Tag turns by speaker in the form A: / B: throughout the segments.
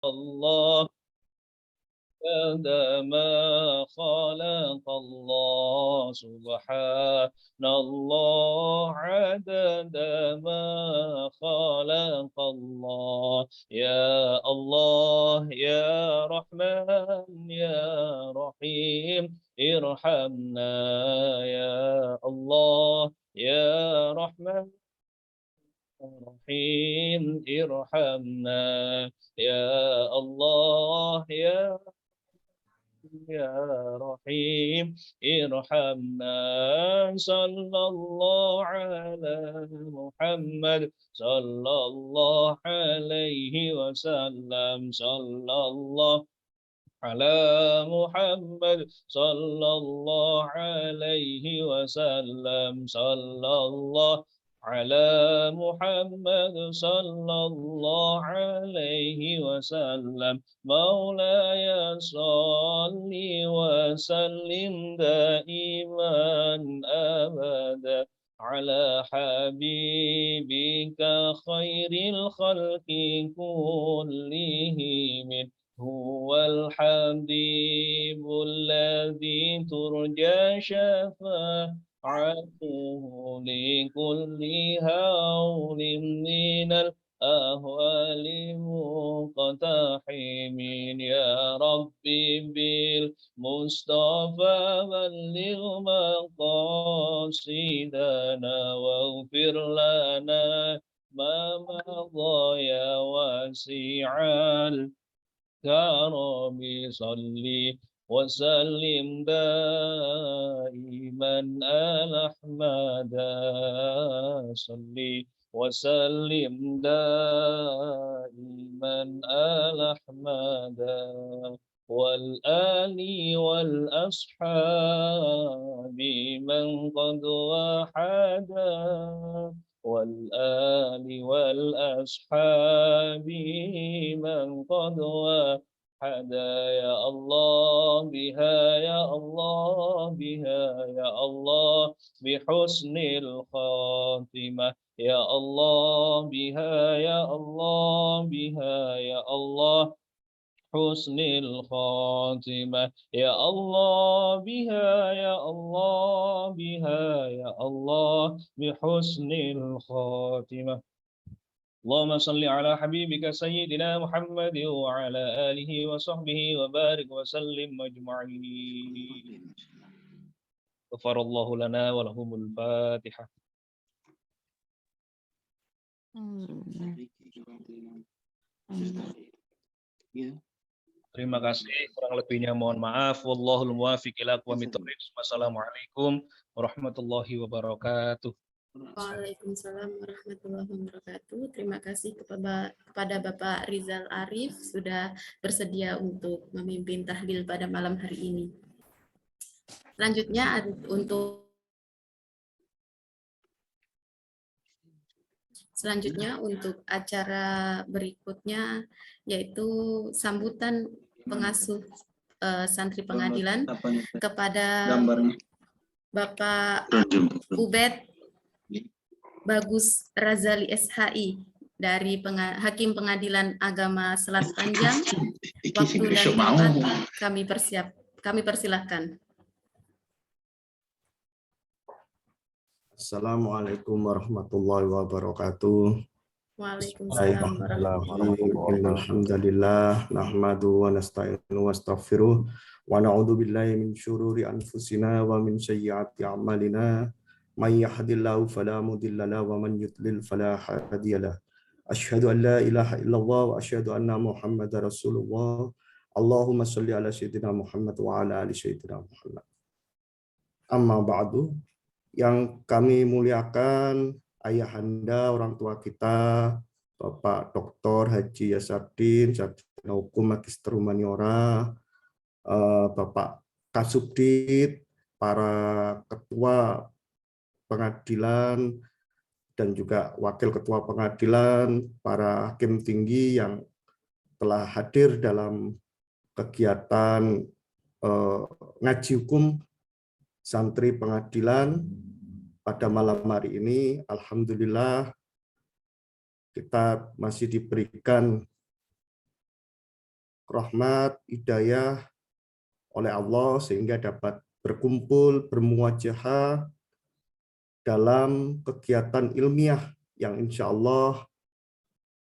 A: الله عدد ما خلق الله سبحان الله عدد ما خلق الله يا الله يا رحمن يا رحيم ارحمنا يا الله يا رحمن رحيم ارحمنا يا الله يا رحيم ارحمنا صلى الله على محمد صلى الله عليه وسلم صلى الله على محمد صلى الله عليه وسلم صلى الله على محمد صلى الله عليه وسلم مولاي صل وسلم دائما أبدا على حبيبك خير الخلق كلهم هو الحبيب الذي ترجى شفاعته لكل هول من الأهوال مقتحم يا ربي بالمصطفى بلغ مقاصدنا واغفر لنا ما مضى يا واسع الكرم صلي وسلم دائما على أحمد صلي وسلم دائما على أحمد والآل والأصحاب من قد وحدا والآل والأصحاب من قد وحدا يا الله بها يا الله بها يا الله بحسن الخاتمة يا الله بها يا الله بها يا الله حسن الخاتمة يا الله بها يا الله بها يا الله بحسن الخاتمة اللهم صل على حبيبك سيدنا محمد وعلى آله وصحبه وبارك وسلم أجمعين غفر الله لنا ولهم الفاتحة. Terima kasih, kurang lebihnya mohon maaf. Wallahul muwaffiq ila aqwamit thoriq. Wassalamualaikum warahmatullahi wabarakatuh.
B: Waalaikumsalam warahmatullahi wabarakatuh. Terima kasih kepada Bapak Rizal Arif sudah bersedia untuk memimpin tahlil pada malam hari ini. Selanjutnya untuk acara berikutnya yaitu sambutan pengasuh santri pengadilan kepada Bapak Ubed Bagus Razali SHI dari Hakim Pengadilan Agama Selat Panjang. Waktu dan tempat kami persilahkan.
C: Assalamualaikum warahmatullahi wabarakatuh.
B: Waalaikumsalam warahmatullahi wabarakatuh.
C: Alhamdulillah nahmadu wa nasta'inu wa astaghfiruh wa na'udzu billahi min syururi anfusina wa min sayyiati a'malina may yahdihillahu fala mudilla lahu wa man yudlil fala hadiyalah. Asyhadu an la ilaha illallah wa asyhadu anna Muhammadar Rasulullah. Allahumma shalli ala sayyidina Muhammad wa ala ali sayyidina Muhammad. Amma ba'du. Yang kami muliakan ayahanda, orang tua kita, Bapak Dr. Haji Yasardin, Sarjana Hukum Magister Humaniora, Bapak Kasubdit, para ketua pengadilan, dan juga wakil ketua pengadilan, para hakim tinggi yang telah hadir dalam kegiatan ngaji hukum santri pengadilan pada malam hari ini. Alhamdulillah kita masih diberikan rahmat, hidayah oleh Allah sehingga dapat berkumpul, bermuwajahah dalam kegiatan ilmiah yang insya Allah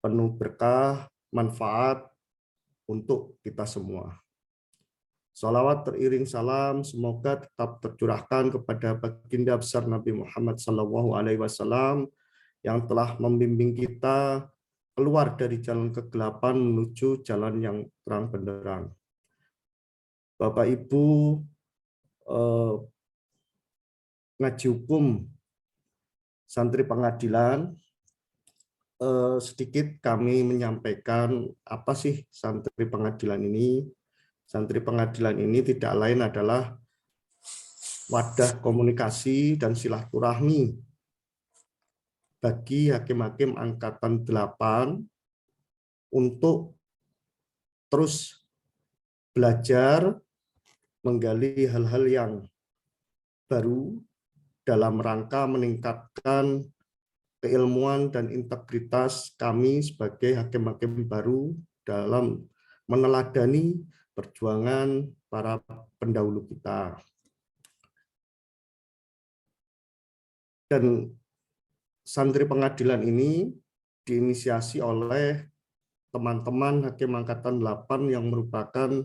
C: penuh berkah, manfaat untuk kita semua. Salawat teriring salam semoga tetap tercurahkan kepada baginda besar Nabi Muhammad SAW yang telah membimbing kita keluar dari jalan kegelapan menuju jalan yang terang benderang. Bapak Ibu ngaji hukum santri pengadilan, sedikit kami menyampaikan apa sih santri pengadilan ini. Santri pengadilan ini tidak lain adalah wadah komunikasi dan silaturahmi bagi hakim-hakim angkatan 8 untuk terus belajar, menggali hal-hal yang baru dalam rangka meningkatkan keilmuan dan integritas kami sebagai hakim-hakim baru dalam meneladani perjuangan para pendahulu kita. Dan santri pengadilan ini diinisiasi oleh teman-teman hakim angkatan 8 yang merupakan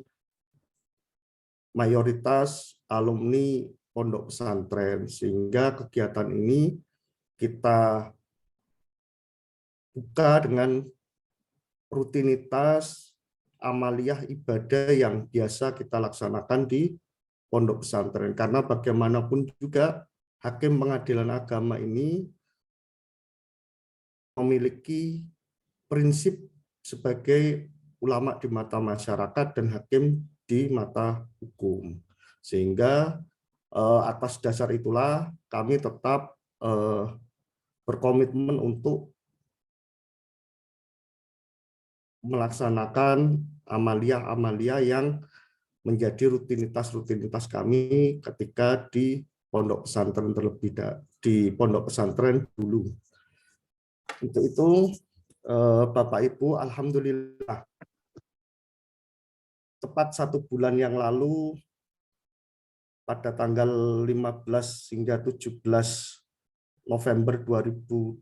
C: mayoritas alumni pondok pesantren, sehingga kegiatan ini kita buka dengan rutinitas amaliyah ibadah yang biasa kita laksanakan di pondok pesantren. Karena bagaimanapun juga hakim pengadilan agama ini memiliki prinsip sebagai ulama di mata masyarakat dan hakim di mata hukum. Sehingga atas dasar itulah kami tetap berkomitmen untuk melaksanakan amalia-amalia yang menjadi rutinitas-rutinitas kami ketika di pondok pesantren di pondok pesantren dulu. Untuk itu Bapak Ibu, alhamdulillah tepat 1 bulan yang lalu pada tanggal 15 hingga 17 November 2022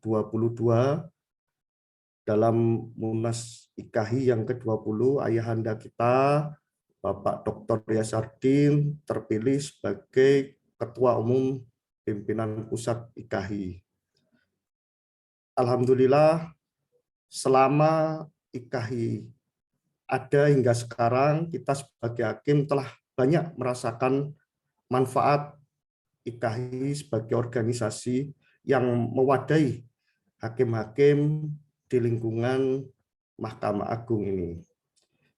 C: dalam Munas IKAHI yang ke-20, ayahanda kita, Bapak Dr. Yasardin, terpilih sebagai Ketua Umum Pimpinan Pusat IKAHI. Alhamdulillah, selama IKAHI ada hingga sekarang, kita sebagai hakim telah banyak merasakan manfaat IKAHI sebagai organisasi yang mewadahi hakim-hakim di lingkungan Mahkamah Agung ini.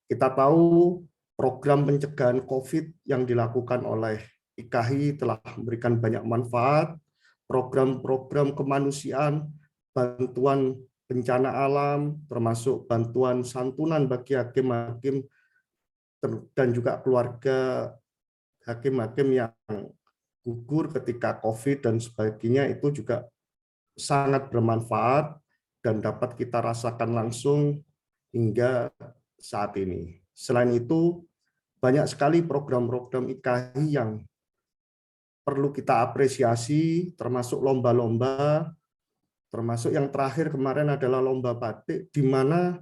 C: Kita tahu program pencegahan COVID yang dilakukan oleh IKAHI telah memberikan banyak manfaat, program-program kemanusiaan, bantuan bencana alam, termasuk bantuan santunan bagi hakim-hakim dan juga keluarga hakim-hakim yang gugur ketika COVID dan sebagainya, itu juga sangat bermanfaat dan dapat kita rasakan langsung hingga saat ini. Selain itu, banyak sekali program-program IKAHI yang perlu kita apresiasi, termasuk lomba-lomba, termasuk yang terakhir kemarin adalah lomba batik, di mana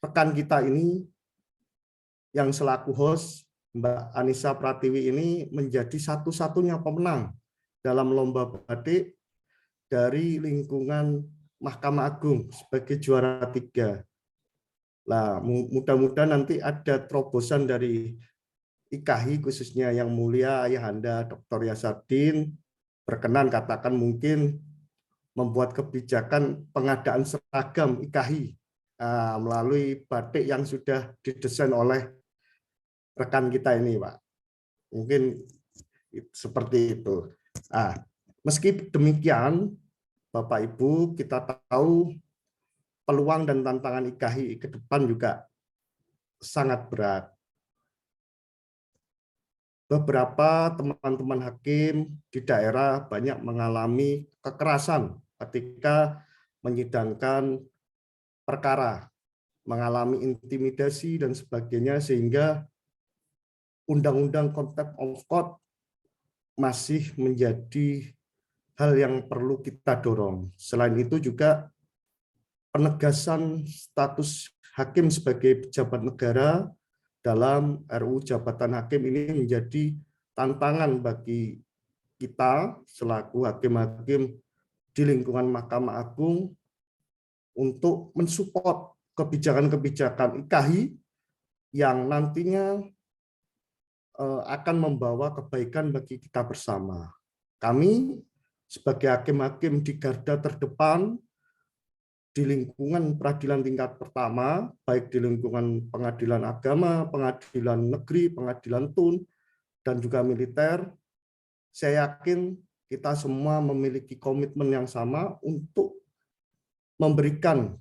C: rekan kita ini yang selaku host, Mbak Anissa Pratiwi ini menjadi satu-satunya pemenang dalam lomba batik dari lingkungan Mahkamah Agung sebagai juara 3. Nah, mudah-mudahan nanti ada terobosan dari IKAHI, khususnya yang mulia Ayahanda Dr. Yasardin, berkenan katakan mungkin membuat kebijakan pengadaan seragam IKAHI melalui batik yang sudah didesain oleh rekan kita ini, Pak. Mungkin seperti itu. Meski demikian, Bapak Ibu, kita tahu peluang dan tantangan IKAHI ke depan juga sangat berat. Beberapa teman-teman hakim di daerah banyak mengalami kekerasan ketika menyidangkan perkara. mengalami intimidasi dan sebagainya, sehingga undang-undang contempt of court masih menjadi hal yang perlu kita dorong. Selain itu juga penegasan status hakim sebagai pejabat negara dalam RUU Jabatan Hakim ini menjadi tantangan bagi kita selaku hakim-hakim di lingkungan Mahkamah Agung untuk mensupport kebijakan-kebijakan IKAI yang nantinya akan membawa kebaikan bagi kita bersama. Kami sebagai hakim-hakim di garda terdepan di lingkungan peradilan tingkat pertama, baik di lingkungan pengadilan agama, pengadilan negeri, pengadilan tun, dan juga militer, saya yakin kita semua memiliki komitmen yang sama untuk memberikan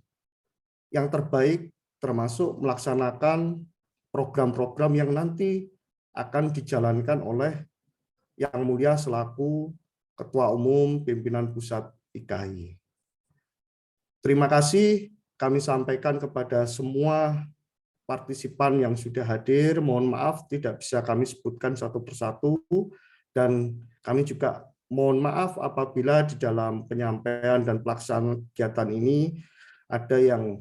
C: yang terbaik, termasuk melaksanakan program-program yang nanti akan dijalankan oleh Yang Mulia selaku Ketua Umum Pimpinan Pusat IKAI. Terima kasih kami sampaikan kepada semua partisipan yang sudah hadir. Mohon maaf tidak bisa kami sebutkan satu persatu, dan kami juga mohon maaf apabila di dalam penyampaian dan pelaksanaan kegiatan ini ada yang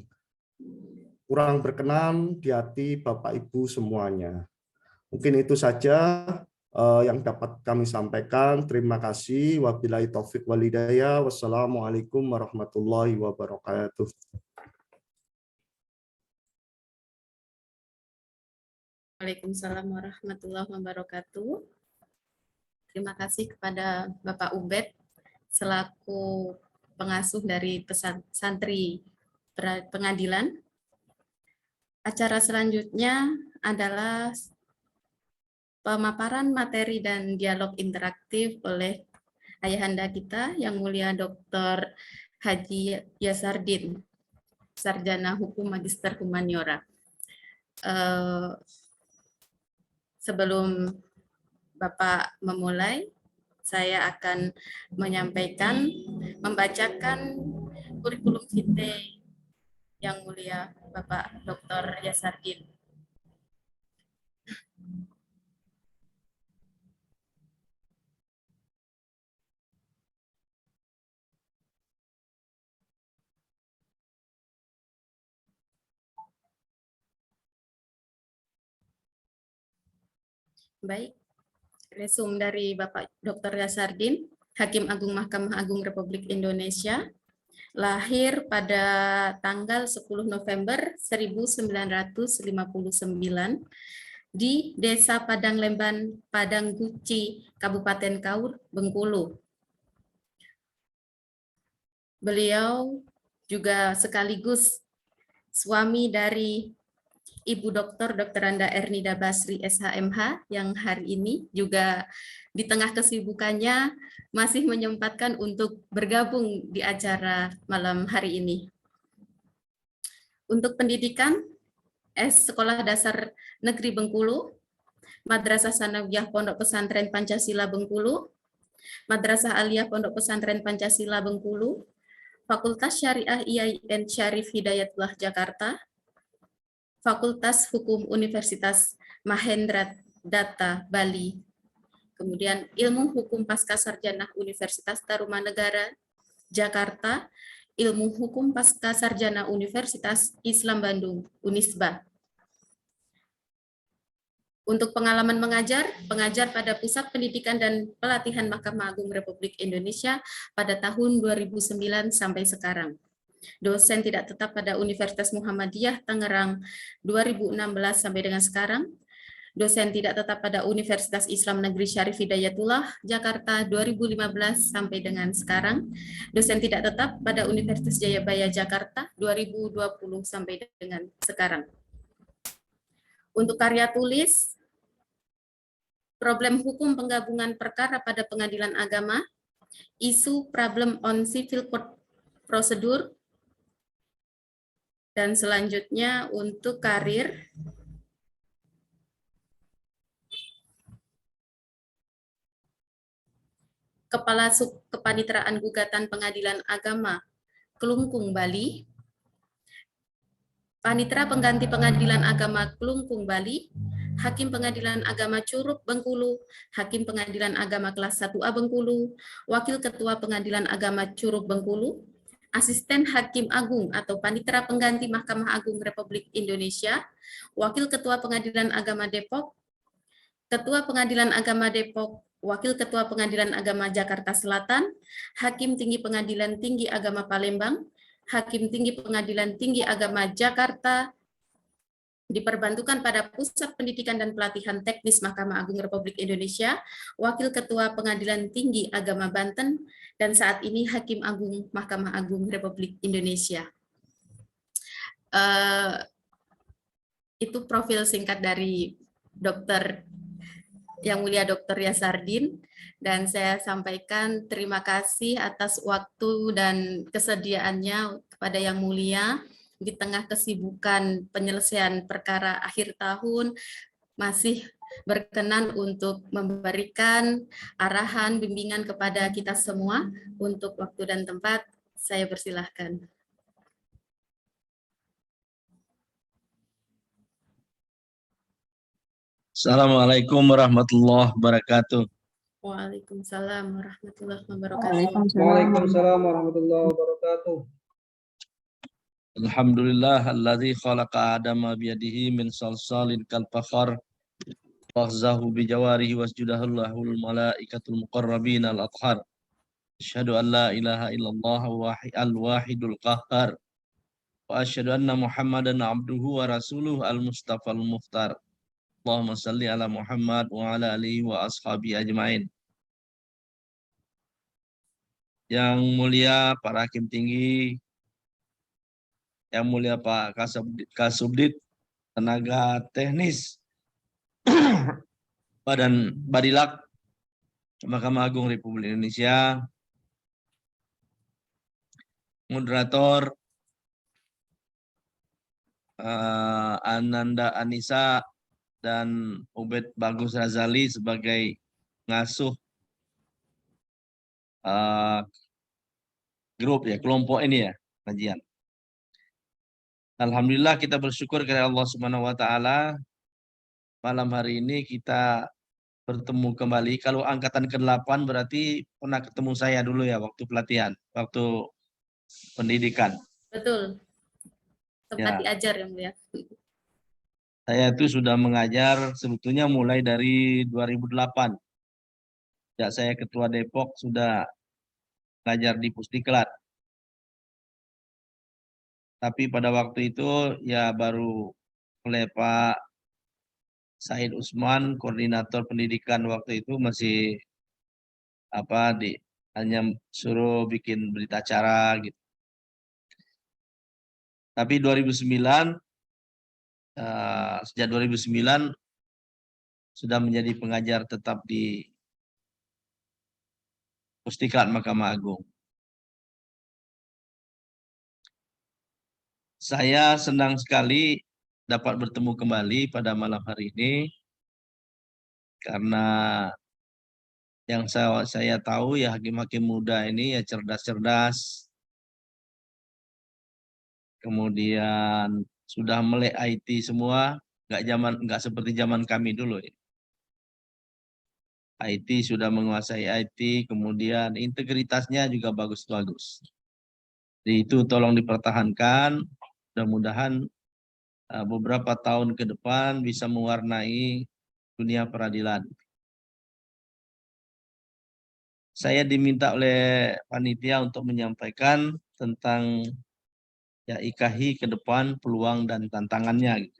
C: kurang berkenan di hati Bapak Ibu semuanya. Mungkin itu saja yang dapat kami sampaikan. Terima kasih. Wabillahi taufik wal hidayah. Wassalamualaikum warahmatullahi wabarakatuh.
B: Waalaikumsalam warahmatullahi wabarakatuh. Terima kasih kepada Bapak Ubed selaku pengasuh dari santri pengadilan. Acara selanjutnya adalah pemaparan materi dan dialog interaktif oleh ayahanda kita yang mulia Dr. Haji Yasardin, Sarjana Hukum Magister Humaniora. Sebelum Bapak memulai, saya akan membacakan kurikulum vitae yang mulia Bapak Dr. Yasardin. Baik, resume dari Bapak Dr. Yasardin, Hakim Agung Mahkamah Agung Republik Indonesia, lahir pada tanggal 10 November 1959 di Desa Padang Lemban, Padang Guci, Kabupaten Kaur, Bengkulu. Beliau juga sekaligus suami dari Ibu Dr. Anda Ernida Basri SHMH yang hari ini juga di tengah kesibukannya masih menyempatkan untuk bergabung di acara malam hari ini. Untuk pendidikan, Sekolah Dasar Negeri Bengkulu, Madrasah Sanawiyah Pondok Pesantren Pancasila Bengkulu, Madrasah Aliyah Pondok Pesantren Pancasila Bengkulu, Fakultas Syariah IAIN Syarif Hidayatullah Jakarta, Fakultas Hukum Universitas Mahendra Data Bali, kemudian Ilmu Hukum Pascasarjana Universitas Tarumanegara Jakarta, Ilmu Hukum Pascasarjana Universitas Islam Bandung Unisba. Untuk pengalaman mengajar, pengajar pada Pusat Pendidikan dan Pelatihan Mahkamah Agung Republik Indonesia pada tahun 2009 sampai sekarang. Dosen tidak tetap pada Universitas Muhammadiyah Tangerang 2016 sampai dengan sekarang. Dosen tidak tetap pada Universitas Islam Negeri Syarif Hidayatullah Jakarta 2015 sampai dengan sekarang. Dosen tidak tetap pada Universitas Jayabaya Jakarta 2020 sampai dengan sekarang. Untuk karya tulis, problem hukum penggabungan perkara pada pengadilan agama, isu problem on civil court procedure, dan selanjutnya untuk karir, Kepala Sub Kepanitraan Gugatan Pengadilan Agama Kelungkung, Bali, Panitera Pengganti Pengadilan Agama Kelungkung Bali, Hakim Pengadilan Agama Curug Bengkulu, Hakim Pengadilan Agama Kelas 1A Bengkulu, Wakil Ketua Pengadilan Agama Curug Bengkulu, Asisten Hakim Agung atau Panitera Pengganti Mahkamah Agung Republik Indonesia, Wakil Ketua Pengadilan Agama Depok, Ketua Pengadilan Agama Depok, Wakil Ketua Pengadilan Agama Jakarta Selatan, Hakim Tinggi Pengadilan Tinggi Agama Palembang, Hakim Tinggi Pengadilan Tinggi Agama Jakarta, diperbantukan pada Pusat Pendidikan dan Pelatihan Teknis Mahkamah Agung Republik Indonesia, Wakil Ketua Pengadilan Tinggi Agama Banten, dan saat ini Hakim Agung Mahkamah Agung Republik Indonesia. Itu profil singkat dari Dokter Yang Mulia Dr. Yasardin, dan saya sampaikan terima kasih atas waktu dan kesediaannya kepada Yang Mulia di tengah kesibukan penyelesaian perkara akhir tahun, masih berkenan untuk memberikan arahan bimbingan kepada kita semua. Untuk waktu dan tempat, saya persilahkan.
A: Assalamualaikum warahmatullahi wabarakatuh.
B: Waalaikumsalam warahmatullahi wabarakatuh.
D: Waalaikumsalam warahmatullahi wabarakatuh.
A: Alhamdulillah alladzi khalaqa adama biyadihi min salsalin kal fakhar fakhzahu bi jawarihi wasjudahu lahul malaikatul muqarrabin al athhar. Asyhadu an la ilaha illallah al wahidul qahhar wa asyhadu anna Muhammadan abduhu wa rasuluhu al mustafa al mukhtar. Allahumma salli ala Muhammad wa ala alihi wa ashabi ajmain. Yang mulia para hakim tinggi, yang mulia Pak Kasubdit, tenaga teknis Badan Badilak Mahkamah Agung Republik Indonesia, moderator Ananda Anissa dan Ubed Bagus Razali sebagai ngasuh grup ya, kelompok ini ya, kajian. Alhamdulillah kita bersyukur kepada Allah Subhanahu wa taala, malam hari ini kita bertemu kembali. Kalau angkatan ke-8 berarti pernah ketemu saya dulu ya waktu pelatihan, waktu pendidikan.
B: Betul. Sempat diajar yang mulia.
A: Saya itu sudah mengajar sebetulnya mulai dari 2008. Sejak saya ketua Depok sudah mengajar di Pusdiklat. Tapi pada waktu itu ya baru oleh Pak Said Usman, koordinator pendidikan waktu itu masih hanya suruh bikin berita acara gitu. Tapi 2009 sejak 2009 sudah menjadi pengajar tetap di Pusdiklat Mahkamah Agung. Saya senang sekali dapat bertemu kembali pada malam hari ini karena yang saya tahu ya hakim-hakim muda ini ya cerdas-cerdas, kemudian sudah melek IT semua, nggak seperti zaman kami dulu ya. IT sudah menguasai IT, kemudian integritasnya juga bagus-bagus. Jadi itu tolong dipertahankan, mudah-mudahan beberapa tahun ke depan bisa mewarnai dunia peradilan. Saya diminta oleh panitia untuk menyampaikan tentang ya IKHI ke depan, peluang dan tantangannya.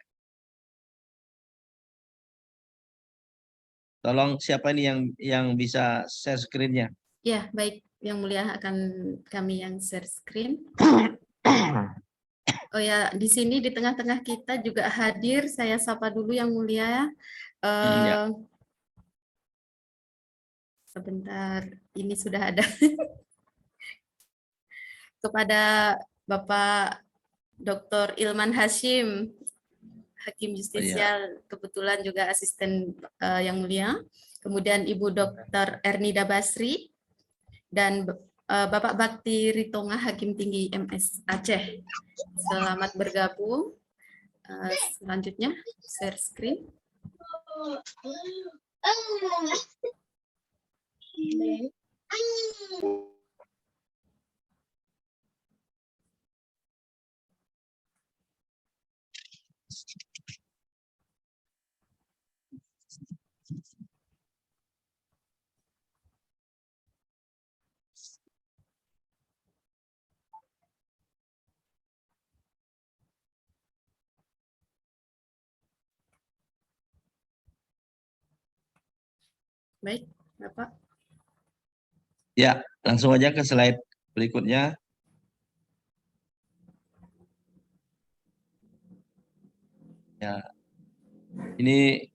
A: Tolong siapa ini yang bisa share screen-nya?
B: Ya, baik. Yang mulia akan kami yang share screen. Oh ya, di sini di tengah-tengah kita juga hadir, saya sapa dulu yang mulia.
A: Ya.
B: Sebentar, ini sudah ada. Kepada Bapak Dr. Ilman Hashim, Hakim Justisial, kebetulan juga asisten yang mulia. Kemudian Ibu Dr. Ernida Basri, dan Bapak Bakti Ritonga, Hakim Tinggi MS Aceh. Selamat bergabung. Selanjutnya, share screen. Baik, Bapak.
A: Ya, langsung aja ke slide berikutnya. Ya, ini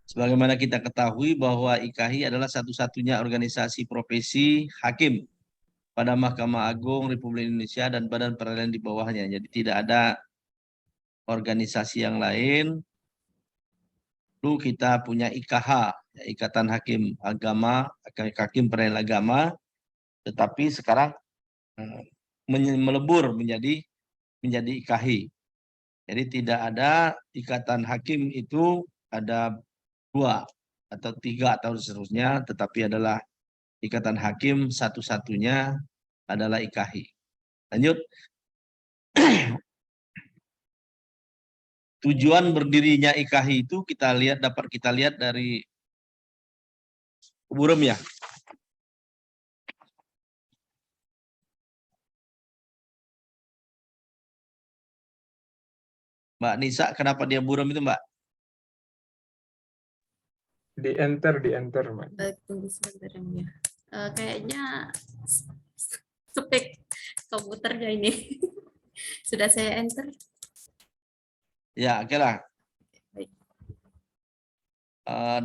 A: sebagaimana kita ketahui bahwa IKHI adalah satu-satunya organisasi profesi hakim pada Mahkamah Agung Republik Indonesia dan badan peradilan di bawahnya. Jadi tidak ada organisasi yang lain. Lalu kita punya IKH, ya, Ikatan Hakim Agama, Hakim Peradilan Agama, tetapi sekarang melebur menjadi IKHI. Jadi tidak ada ikatan hakim itu ada 2 atau 3 atau seterusnya, tetapi adalah ikatan hakim satu-satunya adalah IKHI. Lanjut. Tujuan berdirinya IKHI itu dapat kita lihat dari burem ya. Mbak Nisa, kenapa dia buram itu, Mbak?
E: Di enter, Mbak.
B: Tunggu sebentar ya, Mulia. Kayaknya spek komputernya ini. Sudah saya enter.
A: Ya, oke lah.
B: Baik.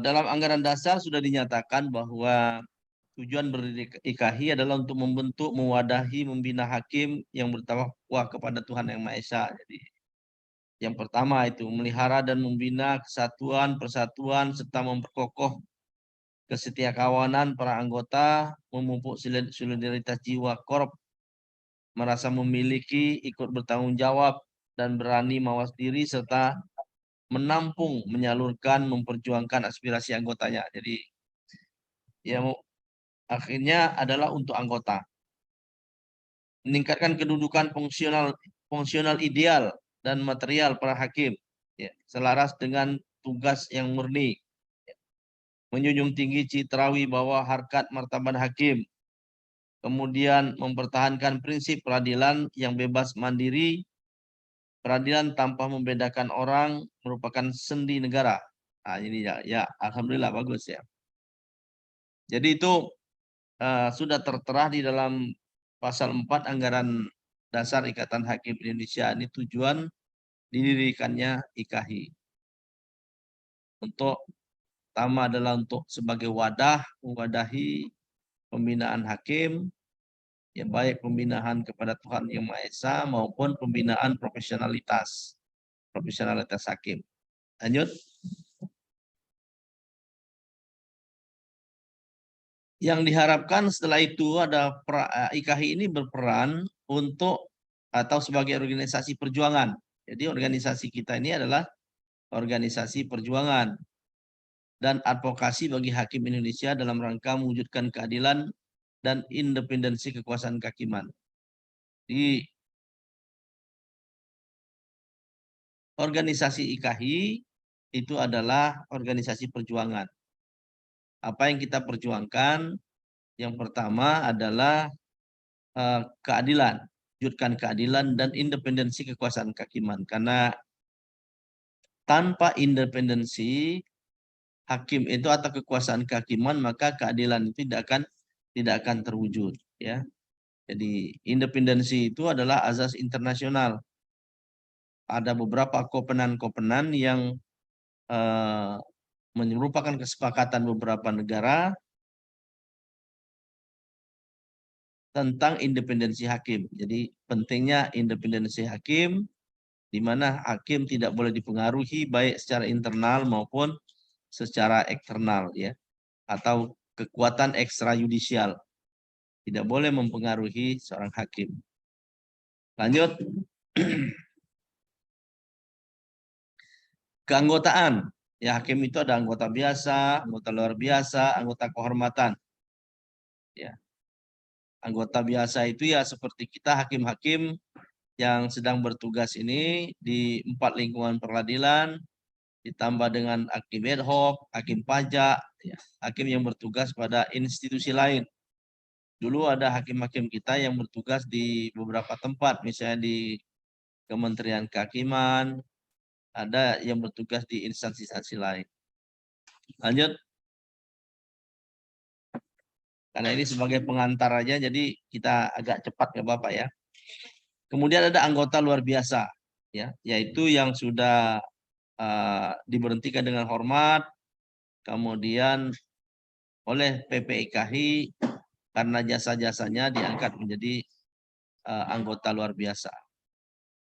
A: Dalam anggaran dasar sudah dinyatakan bahwa tujuan berdiri IKHI adalah untuk membentuk, mewadahi, membina hakim yang bertakwa kepada Tuhan Yang Maha Esa. Jadi, yang pertama itu melihara dan membina kesatuan, persatuan, serta memperkokoh kesetiakawanan para anggota, memupuk solidaritas jiwa korup, merasa memiliki, ikut bertanggung jawab, dan berani mawas diri, serta menampung, menyalurkan, memperjuangkan aspirasi anggotanya. Jadi, ya akhirnya adalah untuk anggota. Meningkatkan kedudukan fungsional ideal dan material para hakim, ya, selaras dengan tugas yang murni. Menjunjung tinggi citra wibawa harkat martabat hakim. Kemudian mempertahankan prinsip peradilan yang bebas mandiri. Peradilan tanpa membedakan orang merupakan sendi negara. Nah, ini ya alhamdulillah bagus ya. Jadi itu sudah tertera di dalam pasal 4 anggaran dasar Ikatan Hakim Indonesia. Ini tujuan didirikannya IKHI. Untuk pertama adalah untuk sebagai wadah, mewadahi pembinaan hakim, ya baik pembinaan kepada Tuhan Yang Maha Esa maupun pembinaan profesionalitas hakim. Lanjut. Yang diharapkan setelah itu ada IKHI ini berperan untuk atau sebagai organisasi perjuangan. Jadi organisasi kita ini adalah organisasi perjuangan dan advokasi bagi hakim Indonesia dalam rangka mewujudkan keadilan dan independensi kekuasaan kehakiman. Di organisasi IKHI itu adalah organisasi perjuangan. Apa yang kita perjuangkan? Yang pertama adalah keadilan, wujudkan keadilan dan independensi kekuasaan kehakiman. Karena tanpa independensi hakim itu atau kekuasaan kehakiman, maka keadilan itu tidak akan terwujud, ya. Jadi independensi itu adalah azas internasional. Ada beberapa kovenan-kovenan yang merupakan kesepakatan beberapa negara tentang independensi hakim. Jadi pentingnya independensi hakim, di mana hakim tidak boleh dipengaruhi baik secara internal maupun secara eksternal, ya, atau kekuatan ekstrajudisial tidak boleh mempengaruhi seorang hakim. Lanjut. Keanggotaan. Ya, hakim itu ada anggota biasa, anggota luar biasa, anggota kehormatan. Ya. Anggota biasa itu ya seperti kita hakim-hakim yang sedang bertugas ini di 4 lingkungan peradilan, ditambah dengan hakim ad hoc, hakim pajak, ya, hakim yang bertugas pada institusi lain. Dulu ada hakim-hakim kita yang bertugas di beberapa tempat, misalnya di Kementerian Kehakiman, ada yang bertugas di instansi-instansi lain. Lanjut. Karena ini sebagai pengantar aja, jadi kita agak cepat ya Bapak ya. Kemudian ada anggota luar biasa, ya, yaitu yang sudah diberhentikan dengan hormat, kemudian oleh PPIKHI karena jasa-jasanya diangkat menjadi anggota luar biasa.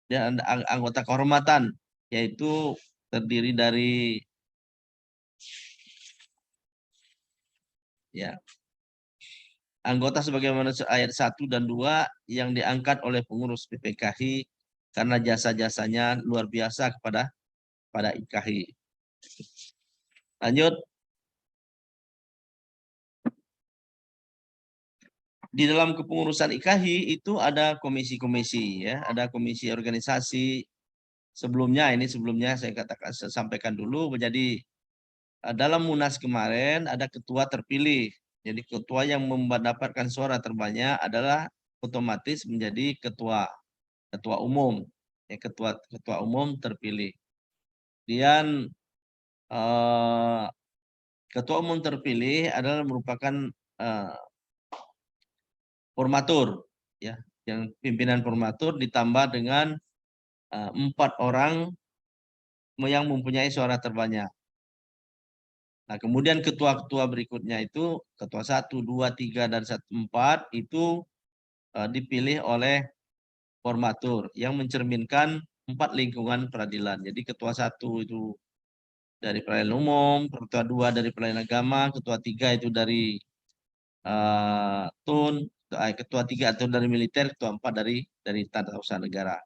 A: Dan anggota kehormatan, yaitu terdiri dari ya anggota sebagaimana ayat 1 dan 2 yang diangkat oleh pengurus PPKHI karena jasa-jasanya luar biasa kepada IKHI. Lanjut. Di dalam kepengurusan IKHI itu ada komisi-komisi ya, ada komisi organisasi. Sebelumnya saya sampaikan dulu, jadi dalam Munas kemarin ada ketua terpilih. Jadi ketua yang mendapatkan suara terbanyak adalah otomatis menjadi ketua umum. Ya, ketua umum terpilih. Kemudian ketua umum terpilih adalah merupakan formatur, ya, yang pimpinan formatur ditambah dengan 4 orang yang mempunyai suara terbanyak. Nah, kemudian ketua-ketua berikutnya itu ketua 1, 2, 3 dan 4 itu dipilih oleh formatur yang mencerminkan 4 lingkungan peradilan. Jadi ketua 1 itu dari peradilan umum, ketua 2 dari peradilan agama, ketua 3 itu dari TUN, ketua 3 itu dari militer, ketua 4 dari tata usaha negara.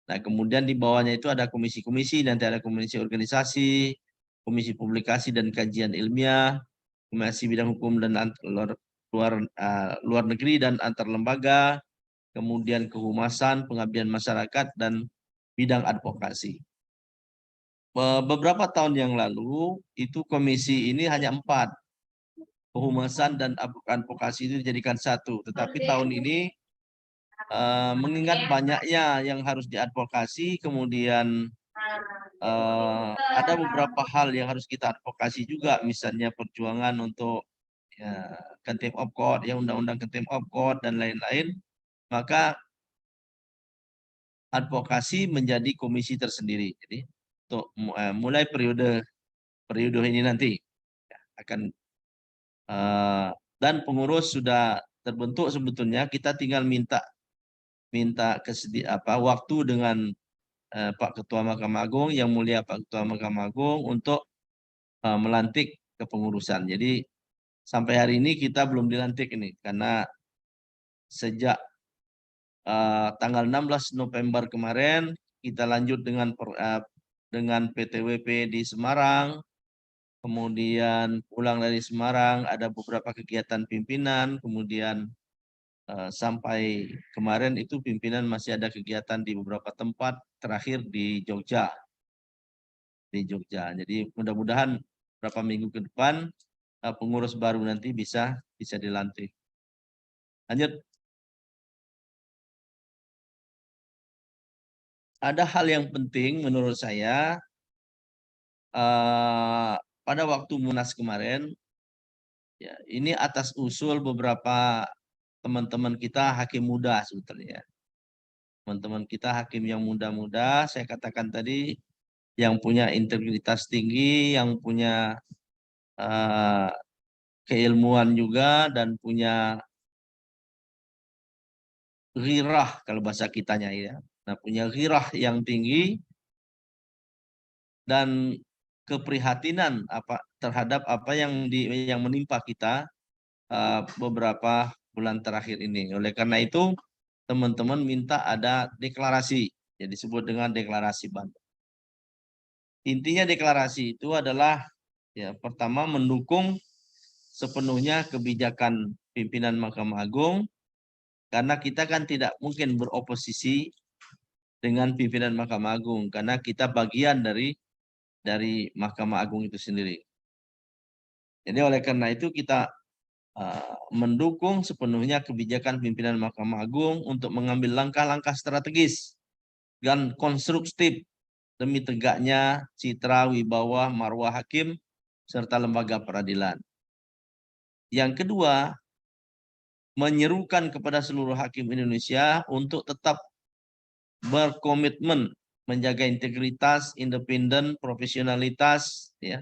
A: Nah, kemudian di bawahnya itu ada komisi-komisi, nanti ada komisi organisasi, komisi publikasi dan kajian ilmiah, komisi bidang hukum dan luar negeri dan antar lembaga, kemudian kehumasan, pengabdian masyarakat, dan bidang advokasi. Beberapa tahun yang lalu, itu komisi ini hanya 4. Kehumasan dan advokasi itu dijadikan 1. Tetapi tahun ini, mengingat banyaknya yang harus diadvokasi, kemudian ada beberapa hal yang harus kita advokasi juga, misalnya perjuangan untuk ya, Contempt of Court, ya, undang-undang Contempt of Court dan lain-lain, maka advokasi menjadi komisi tersendiri. Jadi untuk mulai periode ini nanti ya, akan dan pengurus sudah terbentuk sebetulnya, kita tinggal minta waktu dengan Pak Ketua Mahkamah Agung, Yang Mulia Pak Ketua Mahkamah Agung untuk melantik kepengurusan. Jadi sampai hari ini kita belum dilantik ini karena sejak tanggal 16 November kemarin kita lanjut dengan PTWP di Semarang, kemudian pulang dari Semarang ada beberapa kegiatan pimpinan, kemudian sampai kemarin itu pimpinan masih ada kegiatan di beberapa tempat, terakhir di Jogja. Jadi mudah-mudahan beberapa minggu ke depan pengurus baru nanti bisa dilantik. Lanjut. Ada hal yang penting menurut saya pada waktu Munas kemarin, ya, ini atas usul beberapa teman-teman kita hakim muda sebetulnya. Teman-teman kita hakim yang muda-muda, saya katakan tadi, yang punya integritas tinggi, yang punya keilmuan juga, dan punya ghirah kalau bahasa kitanya ya. Nah, punya ghirah yang tinggi dan keprihatinan terhadap apa yang menimpa kita beberapa bulan terakhir ini. Oleh karena itu, teman-teman minta ada deklarasi, yang disebut dengan deklarasi Bandung. intinya deklarasi itu adalah ya pertama mendukung sepenuhnya kebijakan pimpinan Mahkamah Agung, karena kita kan tidak mungkin beroposisi dengan pimpinan Mahkamah Agung karena kita bagian dari Mahkamah Agung itu sendiri. Jadi oleh karena itu kita mendukung sepenuhnya kebijakan pimpinan Mahkamah Agung untuk mengambil langkah-langkah strategis dan konstruktif demi tegaknya citra, wibawa, marwah hakim serta lembaga peradilan. Yang kedua, menyerukan kepada seluruh hakim Indonesia untuk tetap berkomitmen menjaga integritas, independen, profesionalitas, ya,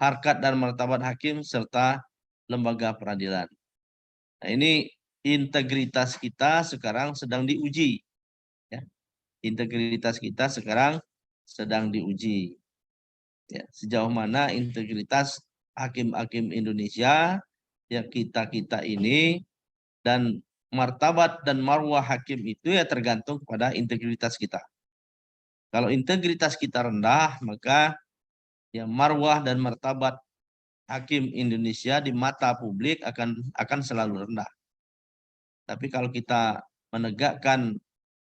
A: harkat dan martabat hakim serta lembaga peradilan. Nah, ini integritas kita sekarang sedang diuji. Ya. Integritas kita sekarang sedang diuji. Ya, sejauh mana integritas hakim-hakim Indonesia, ya kita ini, dan martabat dan marwah hakim itu ya tergantung pada integritas kita. Kalau integritas kita rendah, maka ya marwah dan martabat hakim Indonesia di mata publik akan selalu rendah. Tapi kalau kita menegakkan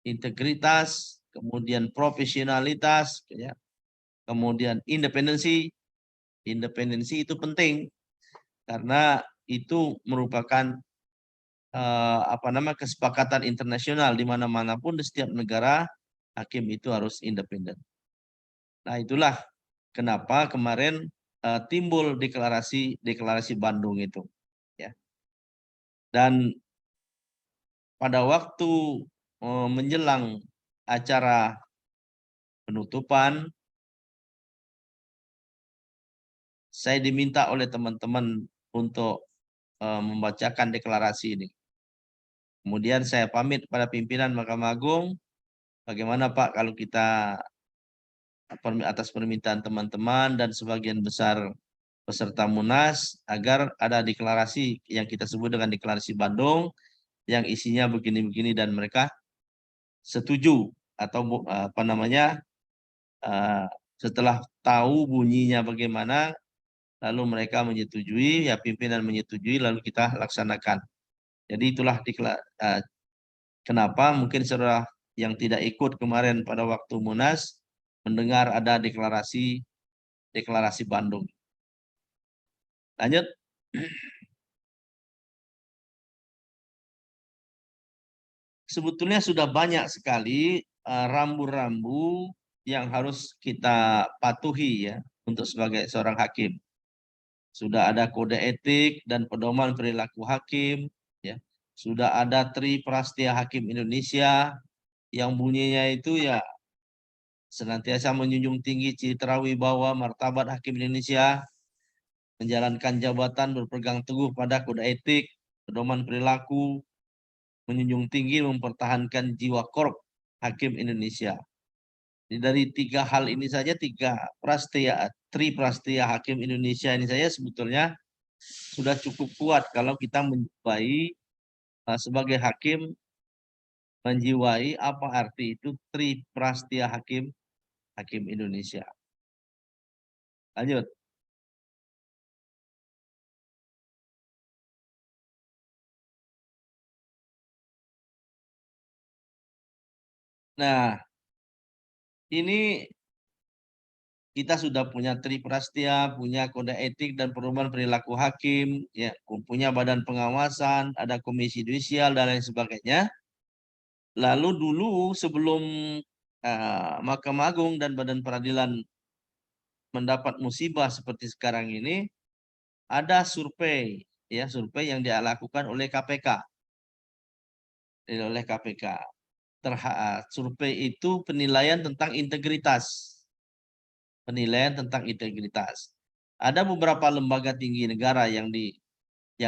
A: integritas, kemudian profesionalitas, ya, kemudian independensi itu penting karena itu merupakan kesepakatan internasional di mana-manapun di setiap negara hakim itu harus independen. Nah, itulah kenapa kemarin timbul deklarasi Bandung itu, ya. Dan pada waktu menjelang acara penutupan, saya diminta oleh teman-teman untuk membacakan deklarasi ini. Kemudian saya pamit pada pimpinan Mahkamah Agung, bagaimana Pak kalau kita atas permintaan teman-teman dan sebagian besar peserta Munas agar ada deklarasi yang kita sebut dengan deklarasi Bandung yang isinya begini-begini dan mereka setuju atau setelah tahu bunyinya bagaimana lalu mereka menyetujui, ya pimpinan menyetujui lalu kita laksanakan. Jadi itulah kenapa mungkin saudara yang tidak ikut kemarin pada waktu Munas mendengar ada deklarasi Bandung. Lanjut. Sebetulnya sudah banyak sekali rambu-rambu yang harus kita patuhi ya untuk sebagai seorang hakim. Sudah ada kode etik dan pedoman perilaku hakim, ya. Sudah ada Tri Prastia Hakim Indonesia yang bunyinya itu ya senantiasa menjunjung tinggi citra wibawa martabat hakim Indonesia, menjalankan jabatan berpegang teguh pada kode etik, pedoman perilaku, menjunjung tinggi mempertahankan jiwa korup hakim Indonesia. Jadi dari tiga hal ini saja, Tri Prastia Hakim Indonesia ini saja sebetulnya sudah cukup kuat kalau kita menjiwai sebagai hakim, menjiwai apa arti itu Tri Prastia Hakim Indonesia. Lanjut. Nah, ini kita sudah punya Tri Prastia, punya kode etik dan pedoman perilaku hakim, ya, punya badan pengawasan, ada komisi judisial dan lain sebagainya. Lalu dulu sebelum Mahkamah Agung dan Badan Peradilan mendapat musibah seperti sekarang ini, ada survei, ya, survei yang dilakukan oleh KPK. Survei itu penilaian tentang integritas. Ada beberapa lembaga tinggi negara yang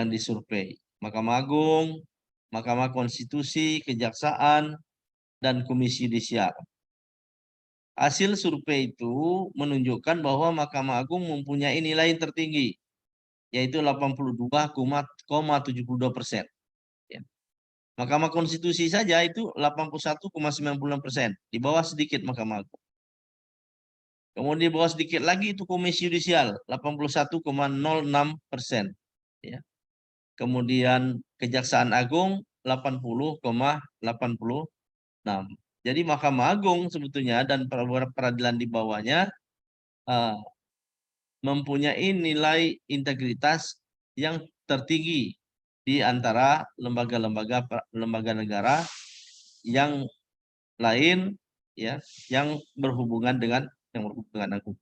A: disurvei. Mahkamah Agung, Mahkamah Konstitusi, Kejaksaan, dan Komisi Yudisial. Hasil survei itu menunjukkan bahwa Mahkamah Agung mempunyai nilai yang tertinggi, yaitu 82,72%. Ya. Mahkamah Konstitusi saja itu 81,96%, di bawah sedikit Mahkamah Agung. Kemudian di bawah sedikit lagi itu Komisi Yudisial 81,06%. Ya. Kemudian Kejaksaan Agung 80,86. Jadi Mahkamah Agung sebetulnya dan peradilan di bawahnya mempunyai nilai integritas yang tertinggi di antara lembaga negara yang lain, ya, yang berhubungan dengan agung.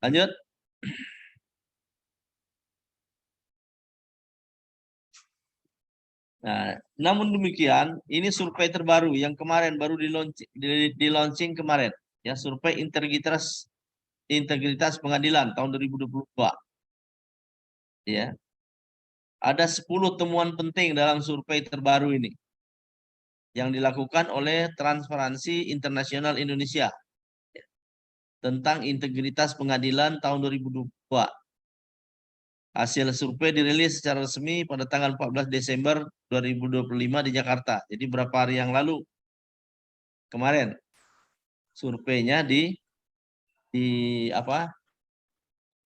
A: Lanjut. Nah, namun demikian, ini survei terbaru yang kemarin baru di launching kemarin, ya, survei integritas pengadilan tahun 2022. Ya. Ada 10 temuan penting dalam survei terbaru ini yang dilakukan oleh Transparansi Internasional Indonesia tentang integritas pengadilan tahun 2022. Hasil survei dirilis secara resmi pada tanggal 14 Desember 2025 di Jakarta. Jadi berapa hari yang lalu? Kemarin. Surveinya di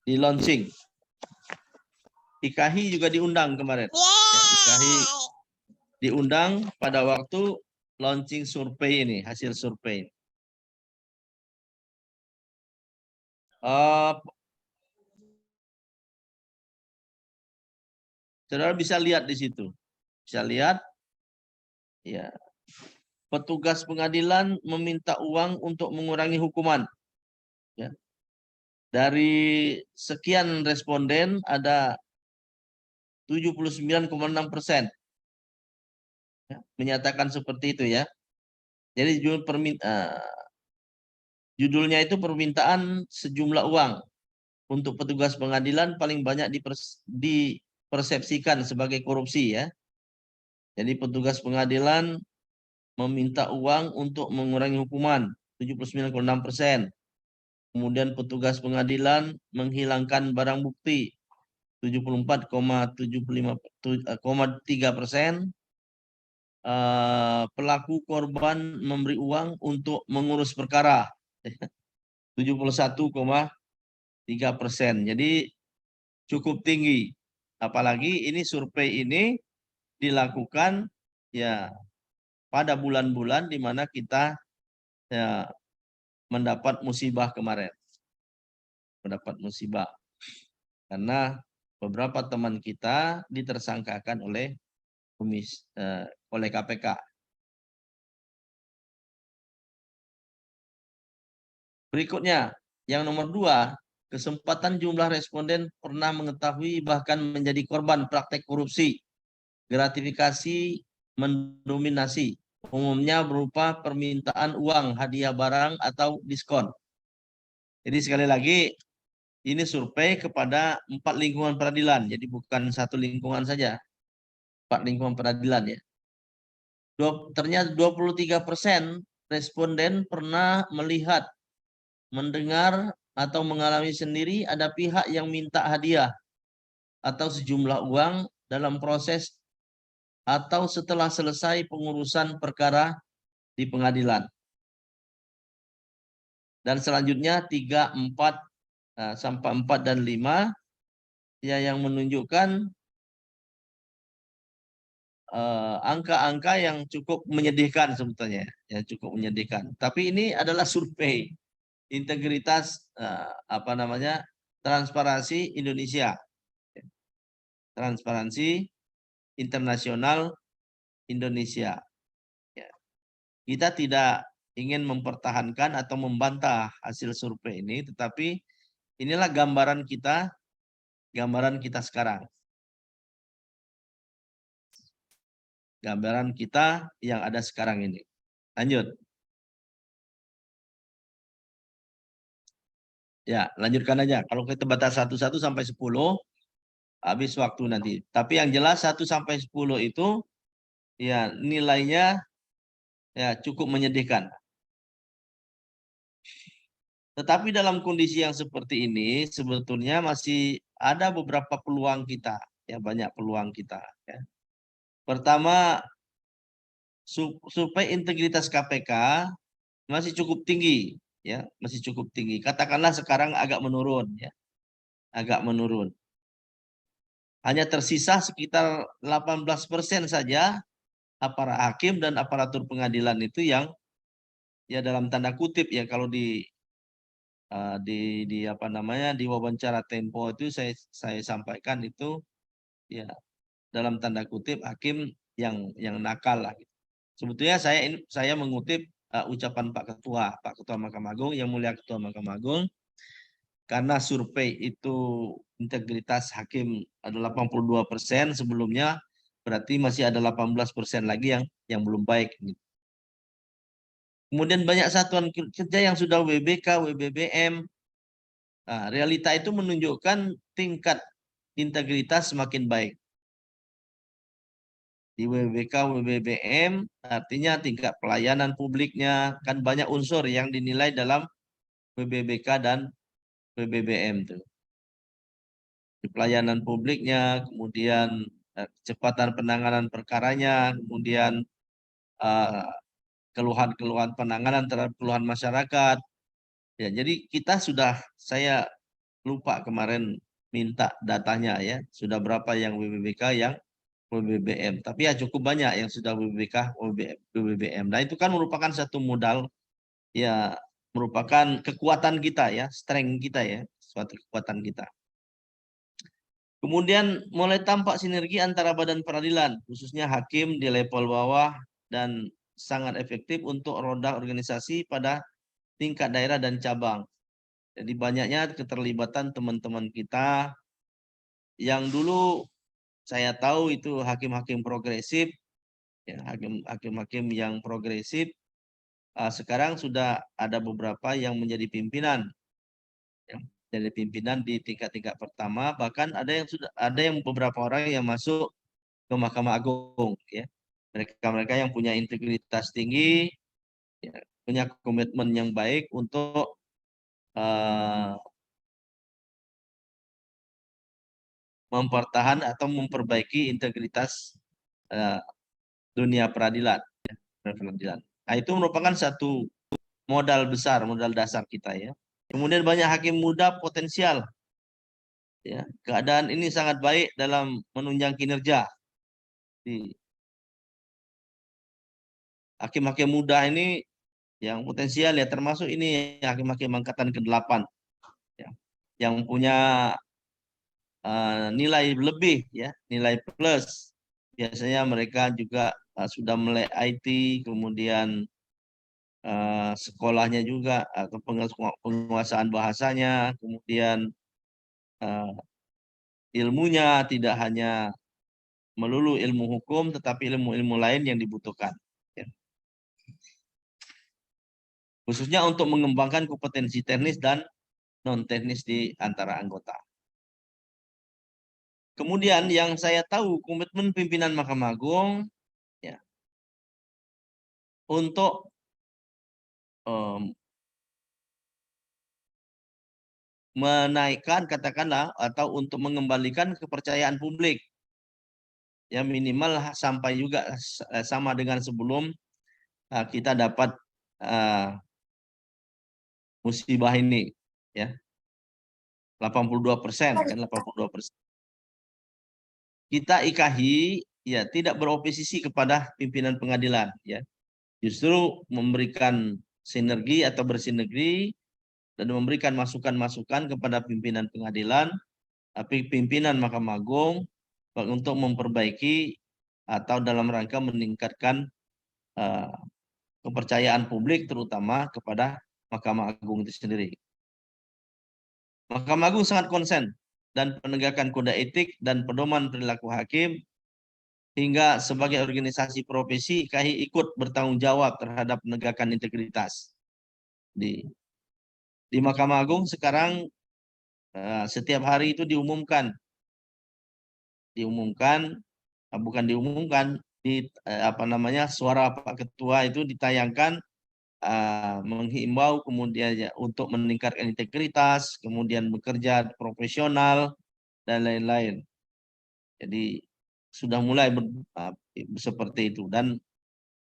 A: launching. IKAHI juga diundang kemarin. Ya, IKAHI diundang pada waktu launching survei ini, hasil survei. Saudara bisa lihat di situ. Bisa lihat, ya, petugas pengadilan meminta uang untuk mengurangi hukuman. Ya. Dari sekian responden ada 79,6% ya, menyatakan seperti itu, ya. Jadi judulnya itu permintaan sejumlah uang untuk petugas pengadilan paling banyak dipersepsikan sebagai korupsi, ya. Jadi petugas pengadilan meminta uang untuk mengurangi hukuman 79,6%. Kemudian petugas pengadilan menghilangkan barang bukti 74,3%. Pelaku korban memberi uang untuk mengurus perkara 71,3%. Jadi cukup tinggi. Apalagi ini survei ini dilakukan, ya, pada bulan-bulan di mana kita, ya, mendapat musibah kemarin. Mendapat musibah. Karena beberapa teman kita ditersangkakan oleh KPK. Berikutnya, yang nomor 2, kesempatan jumlah responden pernah mengetahui bahkan menjadi korban praktek korupsi, gratifikasi mendominasi, umumnya berupa permintaan uang, hadiah barang, atau diskon. Jadi sekali lagi, ini survei kepada 4 lingkungan peradilan, jadi bukan satu lingkungan saja, 4 lingkungan peradilan, ya. Ternyata 23% responden pernah melihat, mendengar, atau mengalami sendiri ada pihak yang minta hadiah atau sejumlah uang dalam proses atau setelah selesai pengurusan perkara di pengadilan. Dan selanjutnya 3, 4, sampai 4 dan 5, ya, yang menunjukkan angka-angka yang cukup menyedihkan sebetulnya, ya, cukup menyedihkan. Tapi ini adalah survei integritas Transparansi Indonesia, Transparansi Internasional Indonesia. Ya. Kita tidak ingin mempertahankan atau membantah hasil survei ini, tetapi inilah gambaran kita sekarang. Gambaran kita yang ada sekarang ini. Lanjut. Ya, lanjutkan aja. Kalau kita batas 1 sampai 10, habis waktu nanti. Tapi yang jelas 1 sampai 10 itu, ya, nilainya, ya, cukup menyedihkan. Tetapi dalam kondisi yang seperti ini, sebetulnya masih ada beberapa peluang kita, ya, banyak peluang kita. Ya. Pertama, survei integritas KPK masih cukup tinggi, ya, masih cukup tinggi. Katakanlah sekarang agak menurun, ya, agak menurun. Hanya tersisa sekitar 18% saja para hakim dan aparatur pengadilan itu yang ya dalam tanda kutip ya, kalau di apa namanya, di wawancara Tempo itu saya sampaikan itu ya dalam tanda kutip hakim yang nakal lah gitu. Sebetulnya saya mengutip ucapan Pak Ketua Mahkamah Agung, Yang Mulia Ketua Mahkamah Agung, karena survei itu integritas hakim ada 82%, sebelumnya berarti masih ada 18% lagi yang belum baik gitu. Kemudian banyak satuan kerja yang sudah WBK, WBBM. Nah, realita itu menunjukkan tingkat integritas semakin baik. Di WBK, WBBM artinya tingkat pelayanan publiknya, kan banyak unsur yang dinilai dalam WBBK dan WBBM tuh. Di pelayanan publiknya, kemudian kecepatan penanganan perkaranya, kemudian keluhan-keluhan penanganan terhadap keluhan masyarakat. Ya, jadi saya lupa kemarin minta datanya ya, sudah berapa yang WBBK, yang WBBM. Tapi ya cukup banyak yang sudah WBBK, WBBM. Nah, itu kan merupakan satu modal, ya, merupakan kekuatan kita ya, strength kita ya, suatu kekuatan kita. Kemudian mulai tampak sinergi antara badan peradilan, khususnya hakim di level bawah, dan sangat efektif untuk roda organisasi pada tingkat daerah dan cabang. Jadi banyaknya keterlibatan teman-teman kita yang dulu saya tahu itu hakim-hakim progresif, ya, hakim-hakim yang progresif. Sekarang sudah ada beberapa yang menjadi pimpinan, ya, jadi pimpinan di tingkat-tingkat pertama, bahkan ada yang beberapa orang yang masuk ke Mahkamah Agung, ya. Mereka yang punya integritas tinggi, ya, punya komitmen yang baik untuk mempertahan atau memperbaiki integritas dunia peradilan. Nah, itu merupakan satu modal besar, modal dasar kita ya. Kemudian banyak hakim muda potensial. Ya, keadaan ini sangat baik dalam menunjang kinerja. Hakim-hakim muda ini yang potensial ya, termasuk ini hakim-hakim angkatan ke-8 ya, yang punya nilai lebih ya, nilai plus. Biasanya mereka juga sudah mulai IT, kemudian sekolahnya juga atau penguasaan bahasanya, kemudian ilmunya tidak hanya melulu ilmu hukum, tetapi ilmu-ilmu lain yang dibutuhkan. Ya. Khususnya untuk mengembangkan kompetensi teknis dan non-teknis di antara anggota. Kemudian yang saya tahu komitmen pimpinan Mahkamah Agung ya, untuk menaikkan katakanlah atau untuk mengembalikan kepercayaan publik. Ya minimal sampai juga sama dengan sebelum kita dapat musibah ini ya. 82% kan, 82%. Kita IKHI ya tidak beroposisi kepada pimpinan pengadilan ya. Justru memberikan sinergi atau bersinergi dan memberikan masukan-masukan kepada pimpinan pengadilan, tapi pimpinan Mahkamah Agung untuk memperbaiki atau dalam rangka meningkatkan kepercayaan publik terutama kepada Mahkamah Agung itu sendiri. Mahkamah Agung sangat konsen dan penegakan kode etik dan pedoman perilaku hakim, hingga sebagai organisasi profesi KHI ikut bertanggung jawab terhadap penegakan integritas. Di Mahkamah Agung sekarang setiap hari itu diumumkan, di suara Pak Ketua itu ditayangkan, menghimbau kemudian ya, untuk meningkatkan integritas, kemudian bekerja profesional dan lain-lain. Jadi sudah mulai seperti itu, dan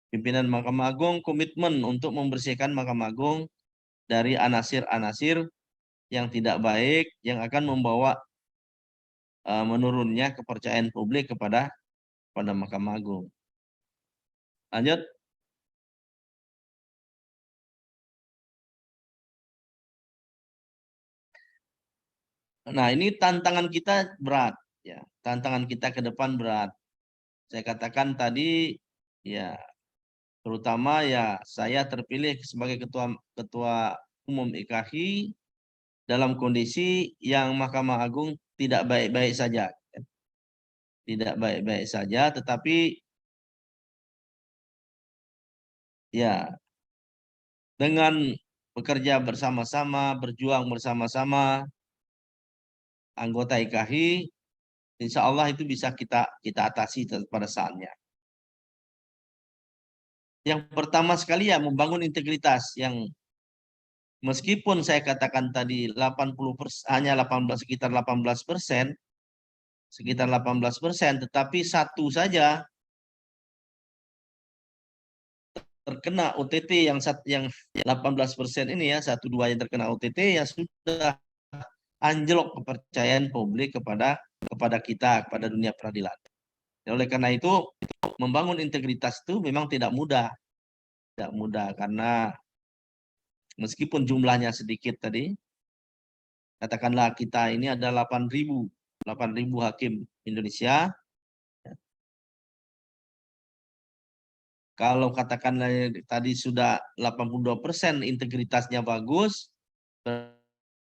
A: pimpinan Mahkamah Agung komitmen untuk membersihkan Mahkamah Agung dari anasir-anasir yang tidak baik yang akan membawa menurunnya kepercayaan publik kepada Mahkamah Agung. Lanjut. Nah, ini tantangan kita berat, ya. Tantangan kita ke depan berat. Saya katakan tadi, ya, terutama ya saya terpilih sebagai ketua umum IKAHI dalam kondisi yang Mahkamah Agung tidak baik-baik saja, tidak baik-baik saja, tetapi ya dengan bekerja bersama-sama, berjuang bersama-sama anggota IKAHI, insya Allah itu bisa kita atasi pada saatnya. Yang pertama sekali ya membangun integritas yang meskipun saya katakan tadi 80% hanya 18 sekitar 18%, tetapi satu saja terkena OTT yang 18% ini ya, 1-2 yang terkena OTT ya sudah anjlok kepercayaan publik kepada kita, kepada dunia peradilan. Oleh karena itu membangun integritas itu memang tidak mudah. Tidak mudah karena meskipun jumlahnya sedikit tadi, katakanlah kita ini ada 8.000 hakim Indonesia. Kalau katakanlah tadi sudah 82% integritasnya bagus,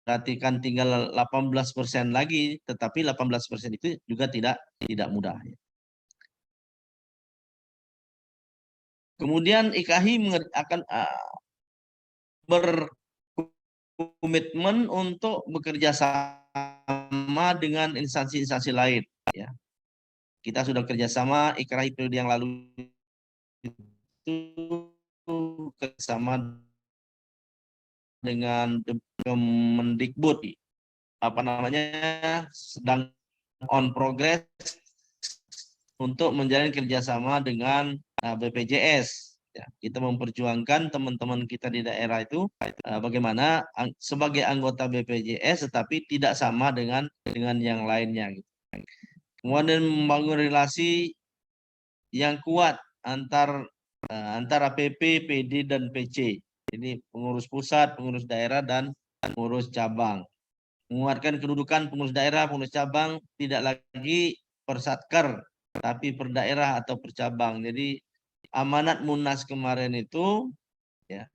A: berarti kan tinggal 18% lagi, tetapi 18% itu juga tidak mudah. Kemudian IKAHI akan berkomitmen untuk bekerja sama dengan instansi-instansi lain. Ya. Kita sudah kerjasama IKAHI periode yang lalu itu kerjasama dengan Kemendikbud, sedang on progress untuk menjalin kerjasama dengan BPJS. Ya, kita memperjuangkan teman-teman kita di daerah itu bagaimana sebagai anggota BPJS tetapi tidak sama dengan yang lainnya. Gitu. Kemudian membangun relasi yang kuat antara PP, PD, dan PC. Jadi pengurus pusat, pengurus daerah, dan pengurus cabang. Menguatkan kedudukan pengurus daerah, pengurus cabang, tidak lagi persatker, tapi per daerah atau per cabang. Jadi amanat Munas kemarin itu ya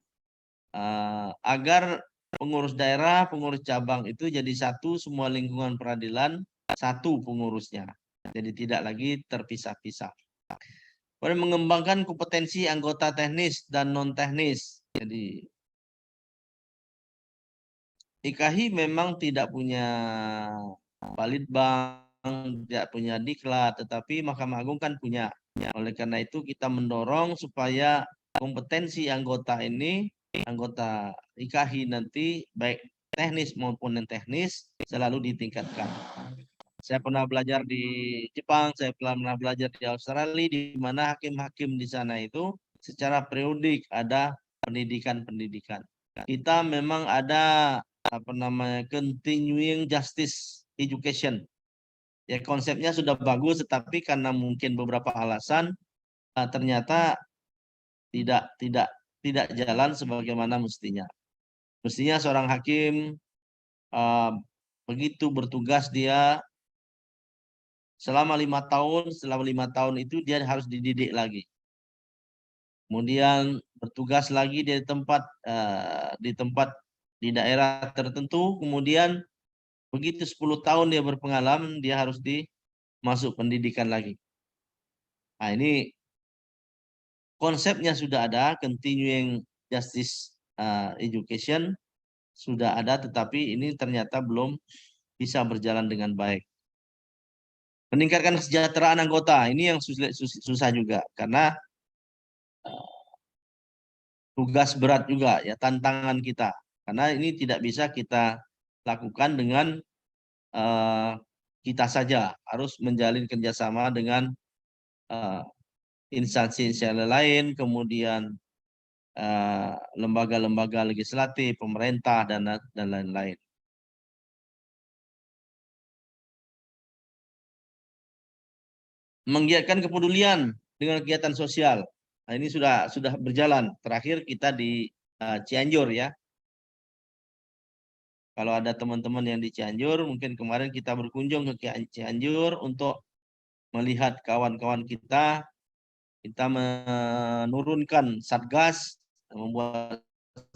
A: agar pengurus daerah, pengurus cabang itu jadi satu, semua lingkungan peradilan satu pengurusnya. Jadi tidak lagi terpisah-pisah. Kemudian mengembangkan kompetensi anggota teknis dan non teknis. Jadi IKAHI memang tidak punya balitbang, tidak punya diklat, tetapi Mahkamah Agung kan punya. Oleh karena itu kita mendorong supaya kompetensi anggota ini, anggota IKAHI nanti baik teknis maupun non teknis selalu ditingkatkan. Saya pernah belajar di Jepang, saya pernah belajar di Australia, di mana hakim-hakim di sana itu secara periodik ada pendidikan-pendidikan. Kita memang ada continuing justice education. Ya konsepnya sudah bagus, tetapi karena mungkin beberapa alasan ternyata tidak jalan sebagaimana mestinya. Mestinya seorang hakim begitu bertugas dia selama 5 tahun, setelah 5 tahun itu dia harus dididik lagi. Kemudian bertugas lagi di tempat di daerah tertentu, kemudian begitu 10 tahun dia berpengalaman, dia harus masuk pendidikan lagi. Nah, ini konsepnya sudah ada, continuing justice education sudah ada, tetapi ini ternyata belum bisa berjalan dengan baik. Meningkatkan kesejahteraan anggota, ini yang susah juga, karena tugas berat juga, ya tantangan kita. Karena ini tidak bisa kita lakukan dengan kita saja, harus menjalin kerjasama dengan instansi lain, kemudian lembaga-lembaga legislatif, pemerintah dan lain-lain. Menggiatkan kepedulian dengan kegiatan sosial. Nah, ini sudah berjalan. Terakhir kita di Cianjur ya. Kalau ada teman-teman yang di Cianjur, mungkin kemarin kita berkunjung ke Cianjur untuk melihat kawan-kawan kita menurunkan satgas, membuat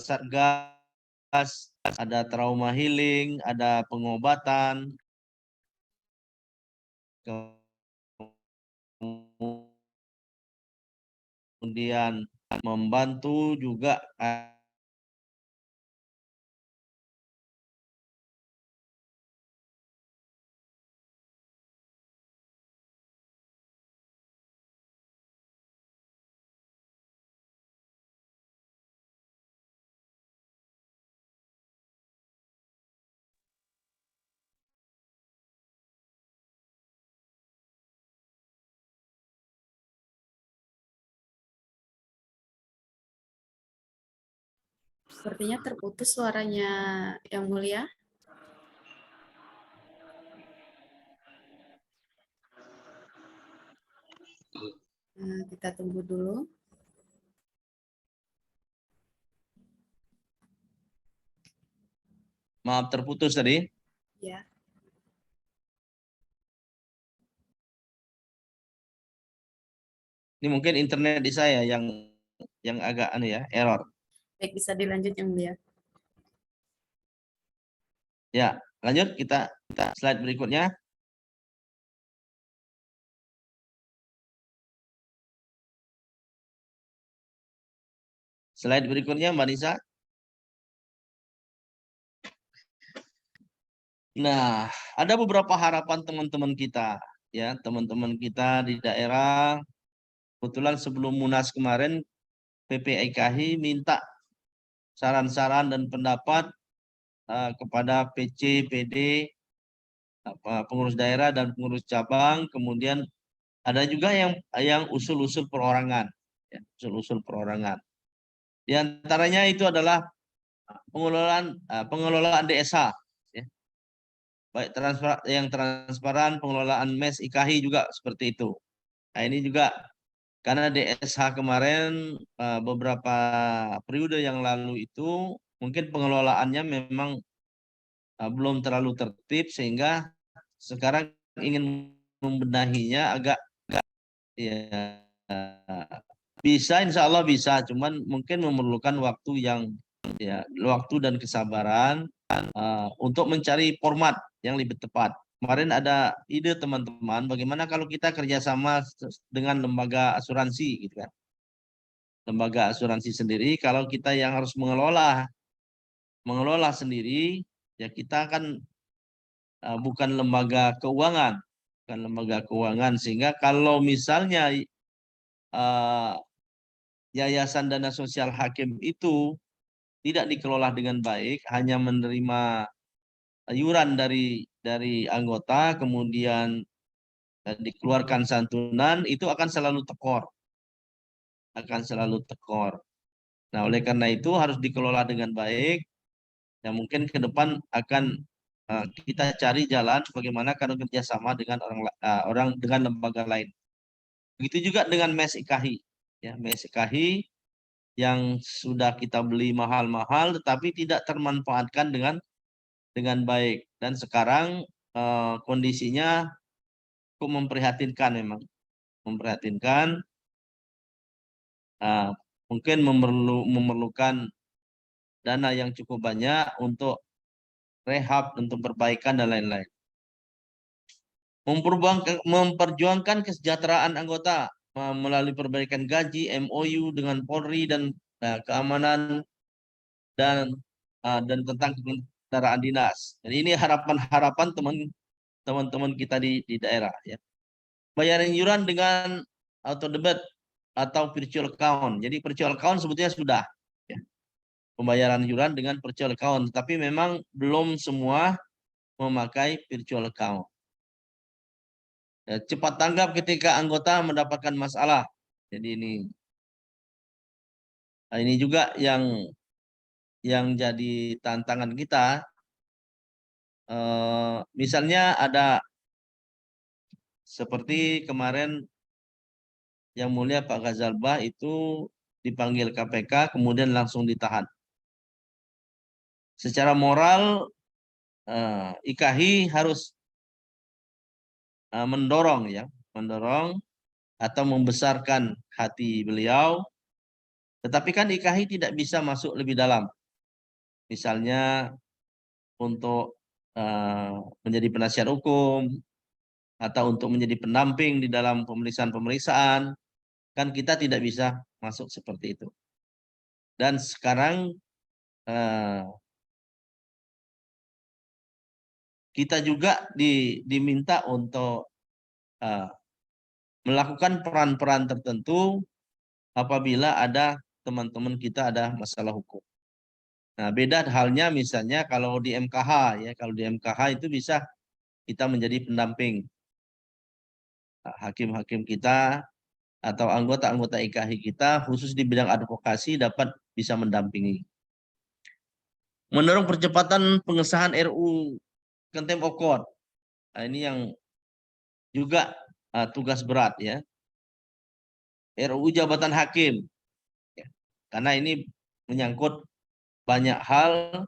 A: satgas, ada trauma healing, ada pengobatan, kemudian membantu juga
B: Sepertinya terputus suaranya Yang Mulia. Nah, kita tunggu dulu.
A: maaf terputus tadi.
B: Ya.
A: Ini mungkin internet di saya yang agak error.
B: Baik, bisa dilanjut Yang Mulia.
A: Ya, lanjut kita slide berikutnya. Slide berikutnya Mbak Nisa. Nah, ada beberapa harapan teman-teman kita ya, teman-teman kita di daerah. Kebetulan sebelum Munas kemarin PPIKHI minta saran-saran dan pendapat kepada PC, PD, pengurus daerah dan pengurus cabang. Kemudian ada juga yang usul-usul perorangan, ya, usul-usul perorangan. Di antaranya itu adalah pengelolaan DSH, ya. Baik yang transparan, pengelolaan MES IKHI juga seperti itu. Nah, ini juga karena DSH kemarin beberapa periode yang lalu itu mungkin pengelolaannya memang belum terlalu tertib sehingga sekarang ingin membenahinya agak ya bisa, insya Allah bisa, cuman mungkin memerlukan waktu dan kesabaran untuk mencari format yang lebih tepat. Kemarin ada ide teman-teman, bagaimana kalau kita kerjasama dengan lembaga asuransi, gitu kan? Lembaga asuransi sendiri, kalau kita yang harus mengelola sendiri, ya kita kan bukan lembaga keuangan, sehingga kalau misalnya yayasan dana sosial hakim itu tidak dikelola dengan baik, hanya menerima iuran dari anggota, kemudian dikeluarkan santunan, itu akan selalu tekor. Nah, oleh karena itu harus dikelola dengan baik. Ya, mungkin ke depan akan kita cari jalan bagaimana kalau kerjasama dengan orang dengan lembaga lain. Begitu juga dengan MES IKHI. Ya, MES IKHI yang sudah kita beli mahal-mahal tetapi tidak termanfaatkan dengan baik, dan sekarang kondisinya cukup memprihatinkan, mungkin memerlukan dana yang cukup banyak untuk rehab, untuk perbaikan dan lain-lain. Memperjuangkan kesejahteraan anggota melalui perbaikan gaji, MOU dengan Polri dan keamanan dan tentang kendaraan dinas. Jadi ini harapan teman-teman kita di daerah, ya. Bayaran iuran dengan auto debit atau virtual account. Jadi virtual account sebetulnya sudah, ya. Pembayaran iuran dengan virtual account, tapi memang belum semua memakai virtual account. Ya, cepat tanggap ketika anggota mendapatkan masalah. Jadi ini Nah, ini juga yang jadi tantangan kita. Misalnya ada seperti kemarin Yang Mulia Pak Ghazalbah itu dipanggil KPK kemudian langsung ditahan. Secara moral IKHI harus mendorong atau membesarkan hati beliau, tetapi kan IKHI tidak bisa masuk lebih dalam. Misalnya untuk menjadi penasihat hukum atau untuk menjadi pendamping di dalam pemeriksaan-pemeriksaan, kan kita tidak bisa masuk seperti itu. Dan sekarang kita juga diminta untuk melakukan peran-peran tertentu apabila ada teman-teman kita ada masalah hukum. Nah, beda halnya misalnya kalau di MKH ya, kalau di MKH itu bisa kita menjadi pendamping hakim-hakim kita atau anggota-anggota IKHI kita khusus di bidang advokasi dapat bisa mendampingi. Mendorong percepatan pengesahan RU Contempt of Court. Nah, ini yang juga tugas berat ya. RUU jabatan hakim. Ya, karena ini menyangkut banyak hal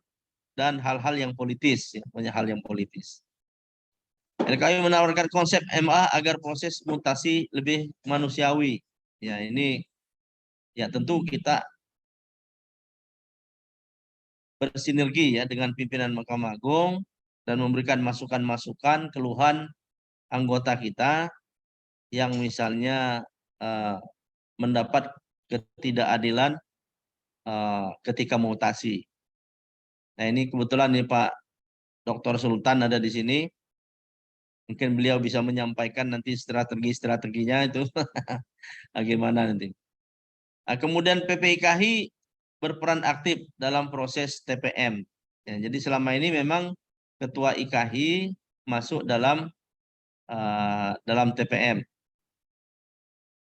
A: dan hal-hal yang politis, ya, banyak hal yang politis. LKI menawarkan konsep MA agar proses mutasi lebih manusiawi. Ya, ini ya tentu kita bersinergi ya dengan pimpinan Mahkamah Agung dan memberikan masukan-masukan, keluhan anggota kita yang misalnya mendapat ketidakadilan ketika mutasi. Nah, ini kebetulan nih Pak Dr. Sultan ada di sini. Mungkin beliau bisa menyampaikan nanti strategi-strateginya itu bagaimana nanti. Nah, kemudian PPIKHI berperan aktif dalam proses TPM. Ya, jadi selama ini memang Ketua IKHI masuk dalam TPM.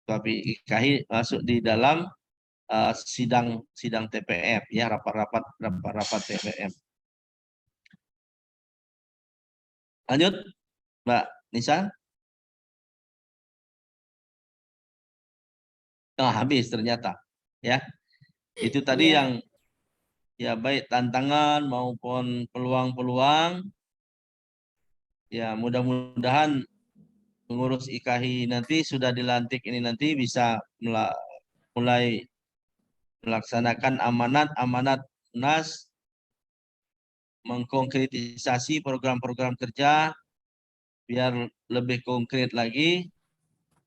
A: Tapi IKHI masuk di dalam sidang TPM ya, rapat-rapat TPM. Lanjut Mbak Nisa. Habis ternyata ya. Itu tadi yang ya baik tantangan maupun peluang-peluang. Ya, mudah-mudahan mengurus IKHI nanti sudah dilantik ini nanti bisa mulai melaksanakan amanat Munas, mengkonkretisasi program-program kerja biar lebih konkret lagi.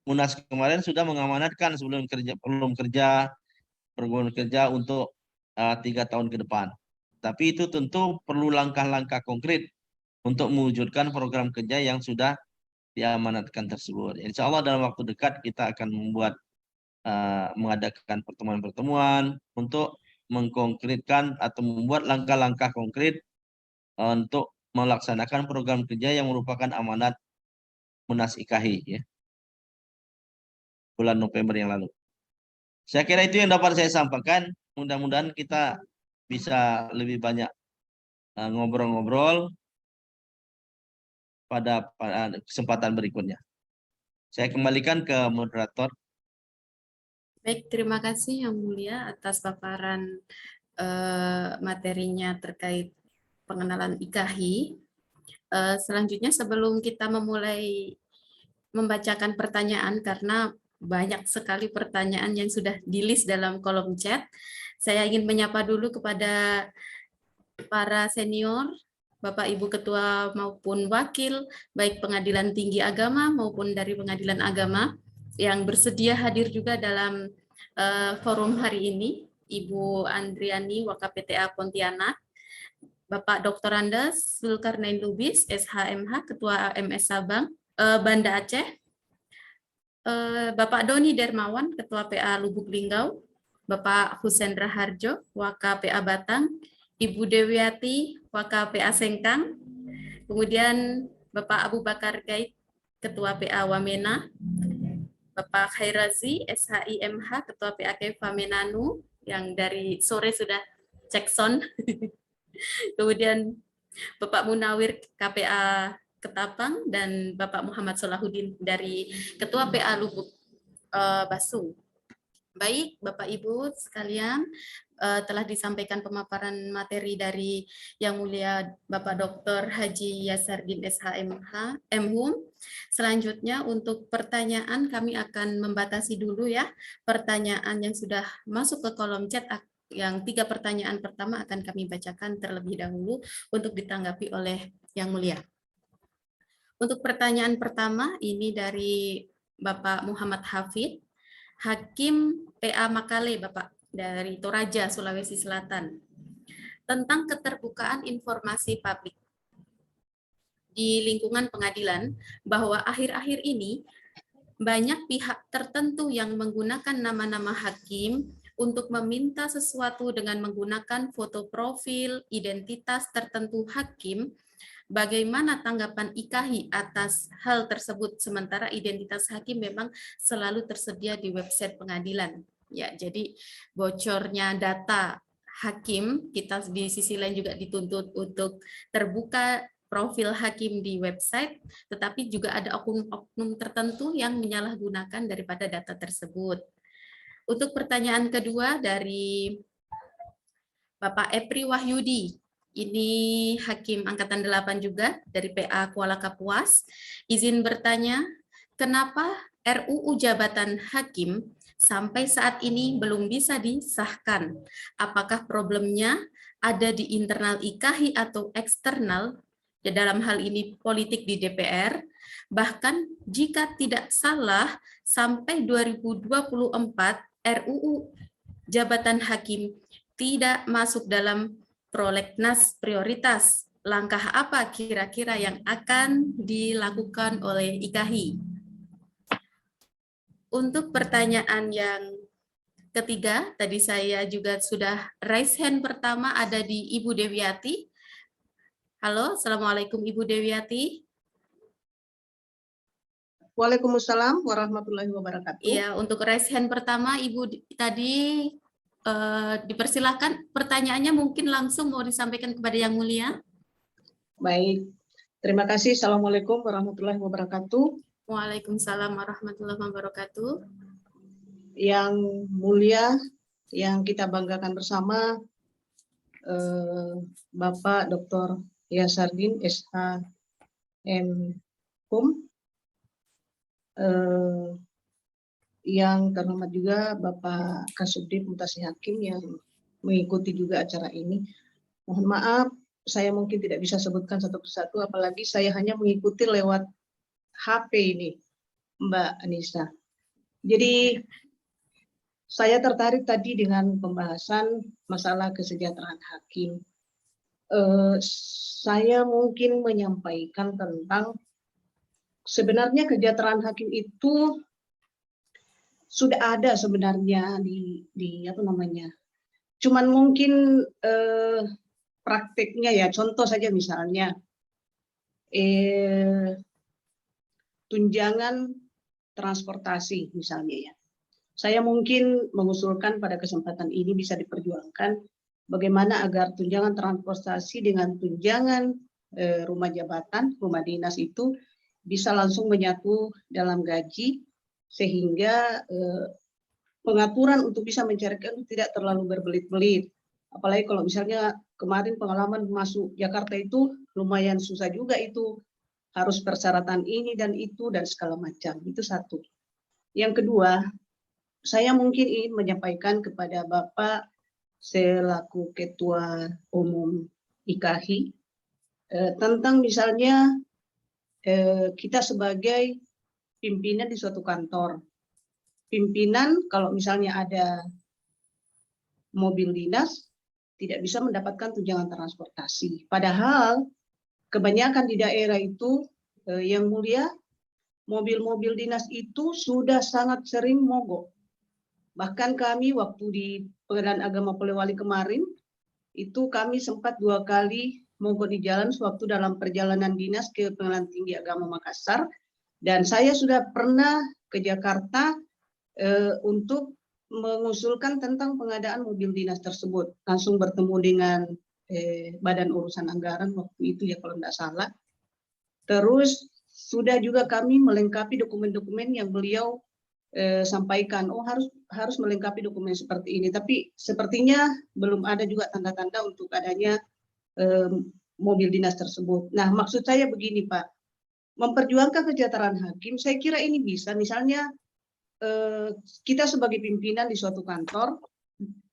A: Munas kemarin sudah mengamanatkan sebelum program kerja untuk 3 tahun ke depan. Tapi itu tentu perlu langkah-langkah konkret untuk mewujudkan program kerja yang sudah diamanatkan tersebut. Insya Allah dalam waktu dekat kita akan mengadakan pertemuan-pertemuan untuk mengkonkretkan atau membuat langkah-langkah konkret untuk melaksanakan program kerja yang merupakan amanat Munas IKHI ya. Bulan November yang lalu. Saya kira itu yang dapat saya sampaikan. Mudah-mudahan kita bisa lebih banyak ngobrol-ngobrol pada kesempatan berikutnya. Saya kembalikan ke moderator.
B: Baik, terima kasih Yang Mulia atas paparan materinya terkait pengenalan IKHI. Selanjutnya sebelum kita memulai membacakan pertanyaan, karena banyak sekali pertanyaan yang sudah di-list dalam kolom chat, saya ingin menyapa dulu kepada para senior, Bapak Ibu Ketua maupun Wakil, baik Pengadilan Tinggi Agama maupun dari Pengadilan Agama, yang bersedia hadir juga dalam forum hari ini, Ibu Andriani, WKPTA Pontianak, Bapak Dr. Andes Zulkarnain Lubis, SHMH, Ketua AMS Sabang, Banda Aceh, Bapak Doni Dermawan, Ketua PA Lubuk Linggau, Bapak Husendra Harjo, WKPA Batang, Ibu Dewiati, WKPA Sengkang, kemudian Bapak Abu Bakar Gaid, Ketua PA Wamena, Bapak Khairazi, SHIMH, Ketua PA Kefamenanu, yang dari sore sudah cek sound. Kemudian Bapak Munawir KPA Ketapang dan Bapak Muhammad Solahuddin dari Ketua PA Lubuk Basung. Baik, Bapak Ibu sekalian, telah disampaikan pemaparan materi dari Yang Mulia Bapak Dr. Haji Yasardin SHMH, MHUM. Selanjutnya untuk pertanyaan kami akan membatasi dulu ya, pertanyaan yang sudah masuk ke kolom chat, yang 3 pertanyaan pertama akan kami bacakan terlebih dahulu untuk ditanggapi oleh Yang Mulia. Untuk pertanyaan pertama ini dari Bapak Muhammad Hafid, Hakim PA Makale, Bapak, dari Toraja, Sulawesi Selatan, tentang keterbukaan informasi publik di lingkungan pengadilan, bahwa akhir-akhir ini banyak pihak tertentu yang menggunakan nama-nama hakim untuk meminta sesuatu dengan menggunakan foto profil, identitas tertentu hakim. Bagaimana tanggapan IKAHI atas hal tersebut, sementara identitas hakim memang selalu tersedia di website pengadilan. Ya, jadi bocornya data hakim, kita di sisi lain juga dituntut untuk terbuka profil hakim di website, tetapi juga ada oknum-oknum tertentu yang menyalahgunakan daripada data tersebut. Untuk pertanyaan kedua dari Bapak Epri Wahyudi, ini Hakim Angkatan 8 juga dari PA Kuala Kapuas. Izin bertanya, kenapa RUU Jabatan Hakim sampai saat ini belum bisa disahkan? Apakah problemnya ada di internal IKAHI atau eksternal? Ya, dalam hal ini politik di DPR. Bahkan jika tidak salah, sampai 2024 RUU Jabatan Hakim tidak masuk dalam prolegnas prioritas. Langkah apa kira-kira yang akan dilakukan oleh IKAHI? Untuk pertanyaan yang ketiga, tadi saya juga sudah raise hand pertama ada di Ibu Dewiati. Halo, Assalamualaikum Ibu Dewiati.
F: Waalaikumsalam warahmatullahi wabarakatuh.
B: Iya, untuk raise hand pertama Ibu tadi dipersilakan, pertanyaannya mungkin langsung mau disampaikan kepada Yang Mulia.
F: Baik, terima kasih. Assalamualaikum warahmatullahi wabarakatuh.
B: Waalaikumsalam warahmatullahi wabarakatuh.
F: Yang mulia, yang kita banggakan bersama, Bapak Dr. Yasardin SHMHUM, yang terhormat juga Bapak Kasubdit Mutasi Hakim yang mengikuti juga acara ini. Mohon maaf, saya mungkin tidak bisa sebutkan satu persatu, apalagi saya hanya mengikuti lewat HP ini, Mbak Anissa. Jadi saya tertarik tadi dengan pembahasan masalah kesejahteraan hakim. Saya mungkin menyampaikan tentang sebenarnya kesejahteraan hakim itu sudah ada sebenarnya di apa namanya. Cuman mungkin prakteknya ya, contoh saja misalnya tunjangan transportasi misalnya ya. Saya mungkin mengusulkan pada kesempatan ini bisa diperjuangkan bagaimana agar tunjangan transportasi dengan tunjangan rumah jabatan, rumah dinas itu bisa langsung menyatu dalam gaji, sehingga pengaturan untuk bisa mencarikan tidak terlalu berbelit-belit. Apalagi kalau misalnya kemarin pengalaman masuk Jakarta itu lumayan susah juga itu, harus persyaratan ini dan itu dan segala macam. Itu satu. Yang kedua, saya mungkin ingin menyampaikan kepada Bapak selaku Ketua Umum IKAHI tentang misalnya kita sebagai pimpinan di suatu kantor. Pimpinan kalau misalnya ada mobil dinas tidak bisa mendapatkan tunjangan transportasi. Padahal kebanyakan di daerah itu yang mulia mobil-mobil dinas itu sudah sangat sering mogok. Bahkan kami waktu di Pengadilan Agama Polewali kemarin itu kami sempat 2 kali mogok di jalan sewaktu dalam perjalanan dinas ke Pengadilan Tinggi Agama Makassar. Dan saya sudah pernah ke Jakarta untuk mengusulkan tentang pengadaan mobil dinas tersebut. Langsung bertemu dengan Badan Urusan Anggaran waktu itu ya kalau tidak salah. Terus sudah juga kami melengkapi dokumen-dokumen yang beliau sampaikan. Oh harus melengkapi dokumen seperti ini. Tapi sepertinya belum ada juga tanda-tanda untuk adanya mobil dinas tersebut. Nah maksud saya begini Pak, memperjuangkan kesejahteraan hakim, saya kira ini bisa. Misalnya kita sebagai pimpinan di suatu kantor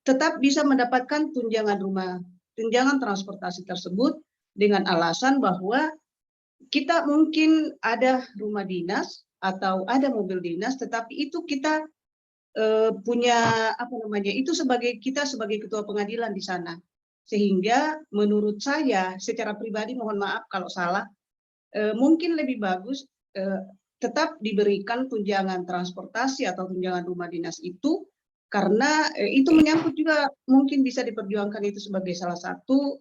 F: tetap bisa mendapatkan tunjangan transportasi tersebut dengan alasan bahwa kita mungkin ada rumah dinas atau ada mobil dinas, tetapi itu kita punya apa namanya, itu kita sebagai ketua pengadilan di sana. Sehingga menurut saya secara pribadi, mohon maaf kalau salah, mungkin lebih bagus tetap diberikan tunjangan transportasi atau tunjangan rumah dinas itu, karena itu menyangkut juga mungkin bisa diperjuangkan itu sebagai salah satu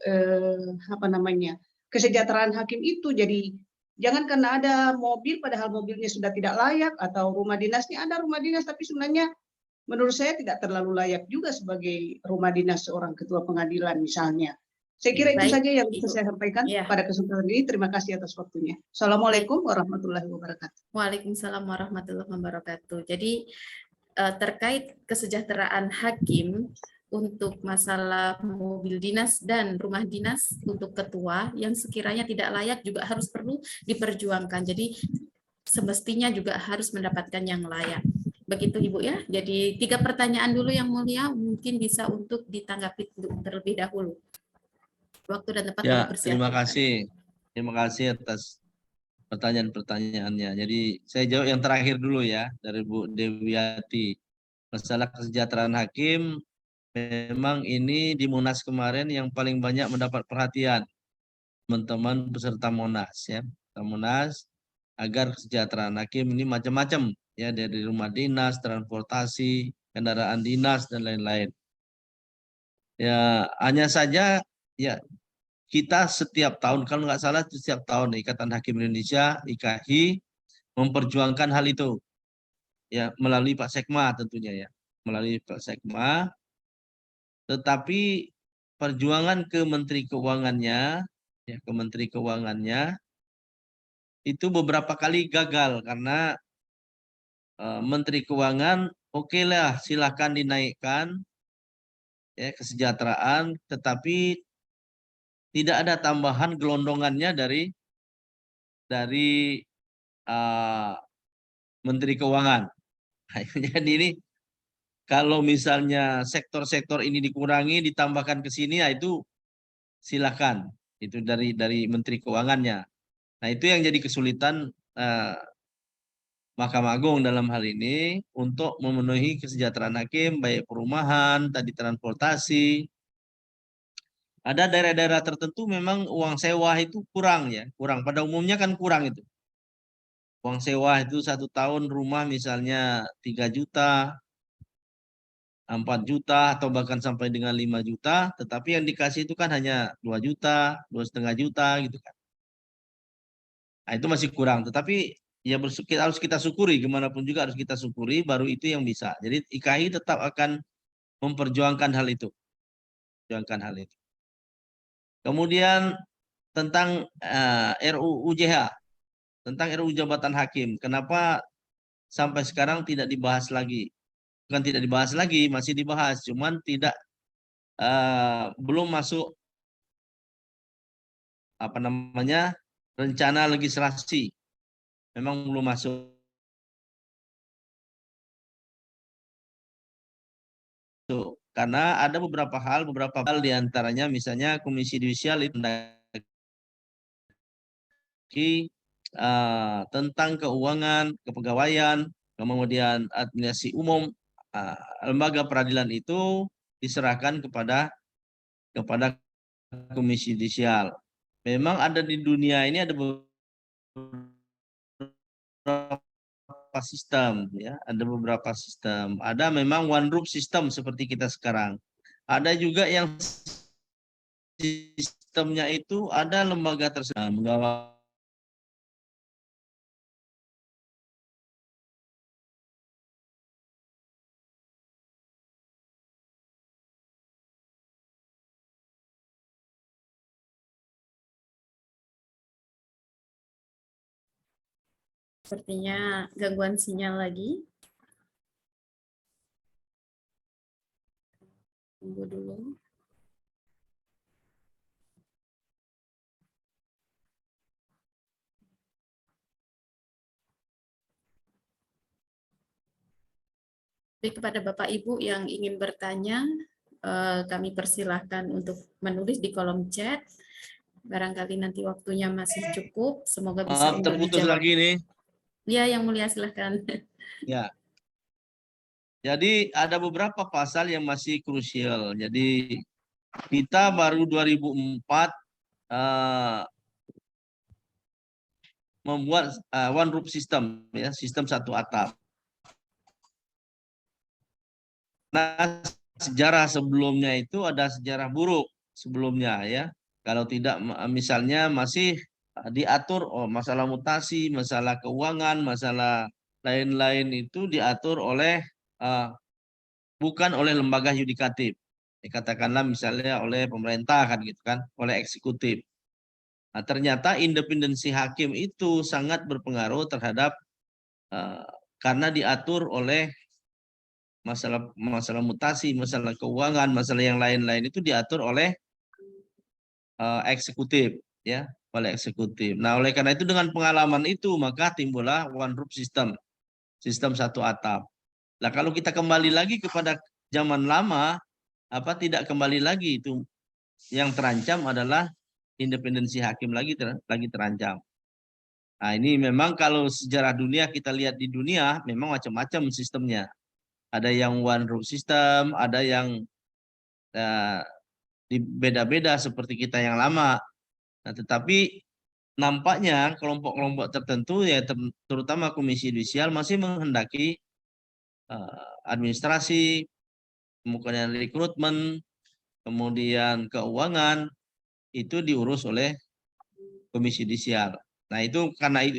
F: apa namanya, kesejahteraan hakim itu. Jadi jangan karena ada mobil padahal mobilnya sudah tidak layak, atau rumah dinasnya ada rumah dinas tapi sebenarnya menurut saya tidak terlalu layak juga sebagai rumah dinas seorang ketua pengadilan misalnya. Saya kira itu
B: Baik,
F: saja yang bisa
B: Ibu.
F: saya sampaikan
B: Ya.
F: pada kesempatan ini. Terima kasih atas waktunya. Assalamualaikum warahmatullahi wabarakatuh.
B: Waalaikumsalam warahmatullahi wabarakatuh. Jadi terkait kesejahteraan hakim untuk masalah mobil dinas dan rumah dinas untuk ketua yang sekiranya tidak layak juga harus perlu diperjuangkan. Jadi semestinya juga harus mendapatkan yang layak. Begitu Ibu ya. Jadi 3 pertanyaan dulu yang mulia mungkin bisa untuk ditanggapi terlebih dahulu. Waktu dan tempat
A: Ya,
B: dipersiapkan.
A: terima kasih. Terima kasih atas pertanyaan-pertanyaannya. Jadi saya jawab yang terakhir dulu ya dari Bu Dewiati. Masalah kesejahteraan hakim memang ini di Munas kemarin yang paling banyak mendapat perhatian teman-teman peserta Monas ya. Monas agar kesejahteraan hakim ini macam-macam ya, dari rumah dinas, transportasi, kendaraan dinas dan lain-lain. Ya, hanya saja ya kita setiap tahun, kalau nggak salah setiap tahun Ikatan Hakim Indonesia (IKHI) memperjuangkan hal itu ya, melalui Pak Sekma tentunya ya, melalui Pak Sekma. Tetapi perjuangan ke Menteri Keuangannya ya, ke Menteri Keuangannya itu beberapa kali gagal karena Menteri Keuangan oke lah silakan dinaikkan ya kesejahteraan, tetapi tidak ada tambahan gelondongannya dari Menteri Keuangan. Nah, jadi ini kalau misalnya sektor-sektor ini dikurangi, ditambahkan ke sini, ya itu silakan. Itu dari Menteri Keuangannya. Nah itu yang jadi kesulitan Mahkamah Agung dalam hal ini untuk memenuhi kesejahteraan hakim, baik perumahan, tadi transportasi. Ada daerah-daerah tertentu memang uang sewa itu kurang ya, kurang. Pada umumnya kan kurang itu. Uang sewa itu 1 tahun rumah misalnya 3 juta, 4 juta, atau bahkan sampai dengan 5 juta, tetapi yang dikasih itu kan hanya 2 juta, 2,5 juta gitu kan. Nah itu masih kurang, tetapi ya harus kita syukuri, gimana pun juga harus kita syukuri, baru itu yang bisa. Jadi IKHI tetap akan memperjuangkan hal itu. Kemudian tentang RUU JH, tentang RUU Jabatan Hakim, kenapa sampai sekarang tidak dibahas lagi? Bukan tidak dibahas lagi, masih dibahas, cuman belum masuk apa namanya rencana legislasi, memang belum masuk. Karena ada beberapa hal diantaranya misalnya Komisi Yudisial itu tentang keuangan, kepegawaian, kemudian administrasi umum, lembaga peradilan itu diserahkan kepada Komisi Yudisial. Memang ada di dunia ini ada beberapa sistem ya, ada beberapa sistem. Ada memang one group system seperti kita sekarang. Ada juga yang sistemnya itu ada lembaga tersebut mengawal
B: Sepertinya gangguan sinyal lagi. Tunggu dulu. Jadi kepada Bapak Ibu yang ingin bertanya, kami persilahkan untuk menulis di kolom chat. Barangkali nanti waktunya masih cukup, semoga bisa
A: Maaf,
B: untuk
A: terputus
B: dijawab.
A: lagi nih.
B: Ya, Yang Mulia silahkan.
A: Ya. Jadi ada beberapa pasal yang masih krusial. Jadi kita baru 2004 membuat one roof system, ya, sistem satu atap. Nah, sejarah sebelumnya itu ada sejarah buruk sebelumnya, ya. Kalau tidak, misalnya masih diatur masalah mutasi, masalah keuangan, masalah lain-lain itu diatur oleh bukan oleh lembaga yudikatif. Katakanlah misalnya oleh pemerintah kan gitu kan, oleh eksekutif. Nah, ternyata independensi hakim itu sangat berpengaruh terhadap karena diatur oleh masalah mutasi, masalah keuangan, masalah yang lain-lain itu diatur oleh eksekutif, ya, oleh eksekutif. Nah, oleh karena itu dengan pengalaman itu maka timbullah one roof system, sistem satu atap. Nah, kalau kita kembali lagi kepada zaman lama, tidak kembali lagi itu, yang terancam adalah independensi hakim lagi terancam. Nah, ini memang kalau sejarah dunia kita lihat di dunia memang macam-macam sistemnya. Ada yang one roof system, ada yang beda-beda seperti kita yang lama. Nah, tetapi nampaknya kelompok-kelompok tertentu, ya terutama Komisi Yudisial, masih menghendaki administrasi, kemudian rekrutmen, kemudian keuangan itu diurus oleh Komisi Yudisial. Nah, itu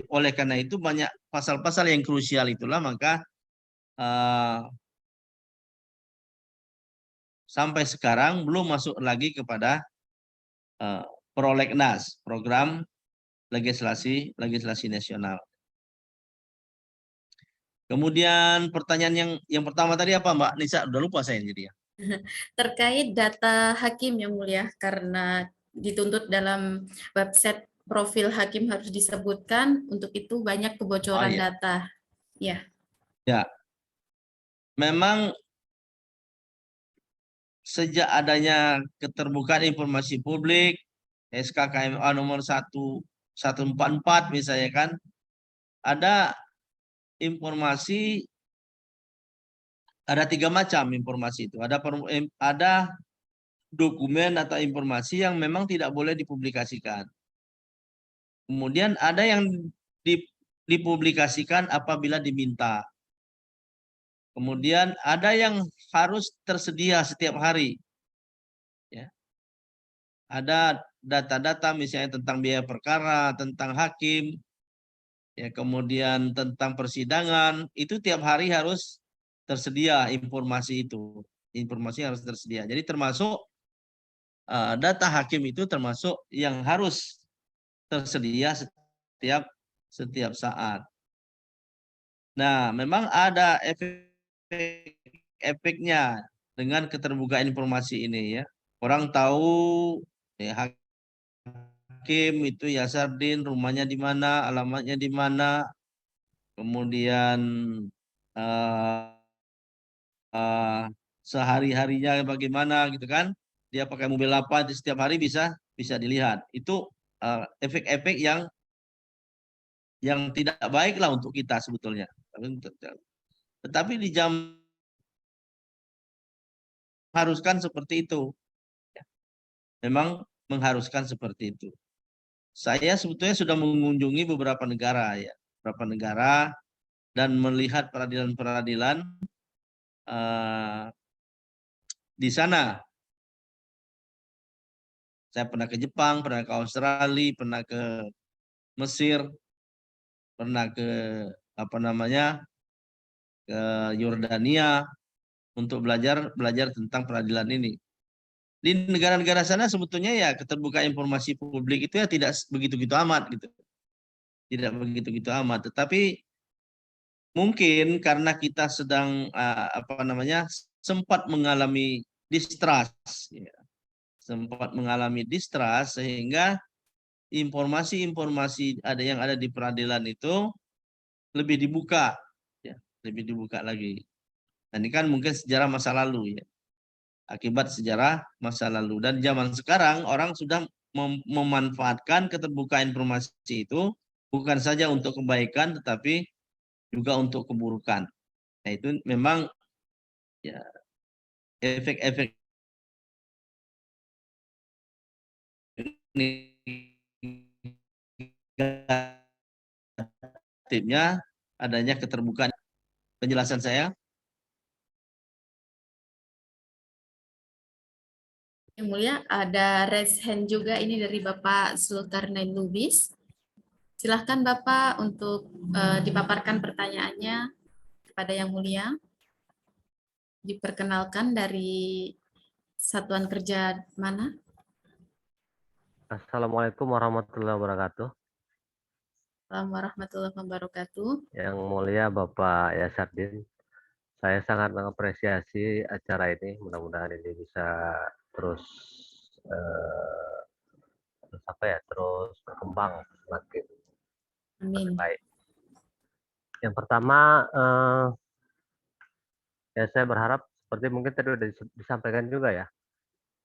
A: oleh karena itu banyak pasal-pasal yang krusial itulah maka sampai sekarang belum masuk lagi kepada prolegnas, program legislasi nasional. Kemudian pertanyaan yang pertama tadi apa, Mbak Nisa? Udah lupa saya jadi ya.
B: Terkait data hakim yang mulia, karena dituntut dalam website profil hakim harus disebutkan, untuk itu banyak kebocoran
A: iya.
B: data. Ya.
A: Ya. Memang sejak adanya keterbukaan informasi publik, SK KMA nomor 144 misalnya kan, ada informasi, ada 3 macam informasi itu. Ada dokumen atau informasi yang memang tidak boleh dipublikasikan. Kemudian ada yang dipublikasikan apabila diminta. Kemudian ada yang harus tersedia setiap hari. Ya. Ada data-data misalnya tentang biaya perkara, tentang hakim, ya, kemudian tentang persidangan, itu tiap hari harus tersedia informasi itu. Informasi harus tersedia. Jadi termasuk data hakim itu termasuk yang harus tersedia setiap saat. Nah, memang ada efeknya dengan keterbukaan informasi ini, ya. Orang tahu ya, hakim itu Yasardin, rumahnya di mana, alamatnya di mana, kemudian sehari-harinya bagaimana gitu kan. Dia pakai mobil apa, setiap hari bisa dilihat. Itu efek-efek yang tidak baik lah untuk kita sebetulnya. Tetapi di jam mengharuskan seperti itu. Memang mengharuskan seperti itu. Saya sebetulnya sudah mengunjungi beberapa negara, ya, dan melihat peradilan-peradilan di sana. Saya pernah ke Jepang, pernah ke Australia, pernah ke Mesir, pernah ke ke Yordania untuk belajar tentang peradilan ini. Di negara-negara sana sebetulnya ya keterbukaan informasi publik itu ya tidak begitu-gitu amat gitu. tidak begitu-gitu amat. Tetapi mungkin karena kita sedang sempat mengalami distrust, ya. Sempat mengalami distrust sehingga informasi-informasi yang ada di peradilan itu lebih dibuka, ya, lebih dibuka lagi. Dan ini kan mungkin sejarah masa lalu, ya, akibat sejarah masa lalu. Dan zaman sekarang orang sudah memanfaatkan keterbukaan informasi itu bukan saja untuk kebaikan, tetapi juga untuk keburukan. Nah, itu memang ya efek-efek negatifnya adanya keterbukaan. Penjelasan saya.
B: Yang Mulia, ada raise hand juga ini dari Bapak Zulkarnain Lubis. Silahkan Bapak untuk dipaparkan pertanyaannya kepada Yang Mulia. Diperkenalkan dari satuan kerja mana?
G: Assalamualaikum warahmatullahi wabarakatuh.
B: Assalamualaikum warahmatullahi wabarakatuh.
G: Yang mulia Bapak Yasardin, saya sangat mengapresiasi acara ini. Mudah-mudahan ini bisa terus terus berkembang semakin
B: Amin.
G: baik. Yang pertama, ya saya berharap seperti mungkin tadi sudah disampaikan juga ya,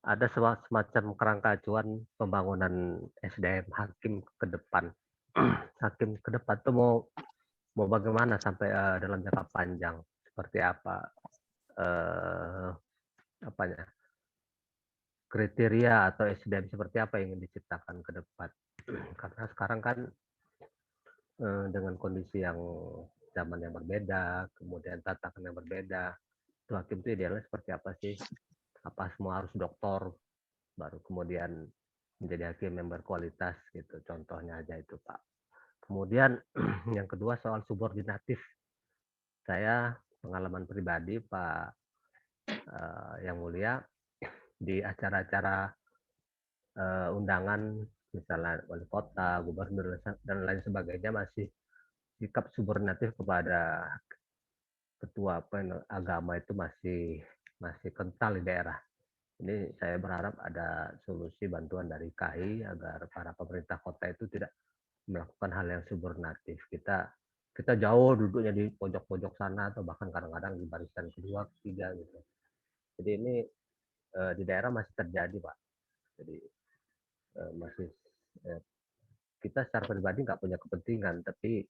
G: ada semacam kerangka acuan pembangunan SDM hakim ke depan. Hakim ke depan itu mau bagaimana sampai dalam jangka panjang, seperti apa kriteria atau SDM seperti apa yang ingin diciptakan ke depan. Karena sekarang kan dengan kondisi yang zaman yang berbeda, kemudian tatakan yang berbeda, itu hakim itu idealnya seperti apa sih? Apa semua harus doktor baru kemudian menjadi hakim yang berkualitas gitu? Contohnya aja itu, Pak. Kemudian yang kedua soal subordinatif. Saya pengalaman pribadi, Pak Yang Mulia, di acara-acara undangan misalnya wali kota, gubernur dan lain sebagainya masih sikap subordinatif kepada ketua agama itu masih kental di daerah. Ini saya berharap ada solusi bantuan dari KI agar para pemerintah kota itu tidak melakukan hal yang subordinatif. Kita jauh duduknya di pojok-pojok sana atau bahkan kadang-kadang di barisan kedua, ketiga gitu. Jadi ini di daerah masih terjadi, Pak. Jadi masih kita secara pribadi nggak punya kepentingan, tapi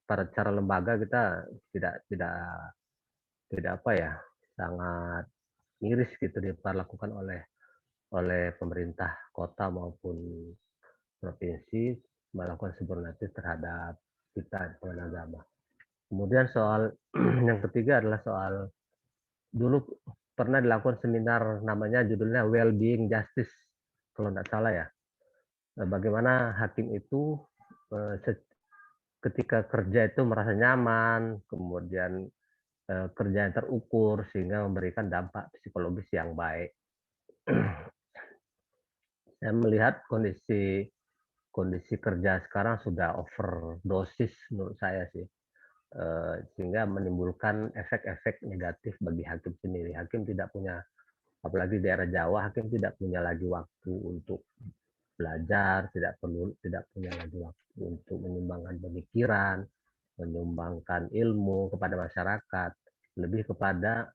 G: pada cara lembaga kita tidak sangat miris gitu diperlakukan oleh pemerintah kota maupun provinsi melakukan subordinatif terhadap kita dengan agama. Kemudian soal yang ketiga adalah soal dulu pernah dilakukan seminar namanya judulnya Well-being Justice kalau tidak salah ya. Bagaimana hakim itu ketika kerja itu merasa nyaman, kemudian kerja yang terukur sehingga memberikan dampak psikologis yang baik. Saya melihat kondisi kerja sekarang sudah overdosis menurut saya sih, sehingga menimbulkan efek-efek negatif bagi hakim sendiri. Hakim tidak punya, apalagi daerah Jawa, hakim tidak punya lagi waktu untuk belajar, tidak punya lagi waktu untuk menyumbangkan pemikiran, menyumbangkan ilmu kepada masyarakat, lebih kepada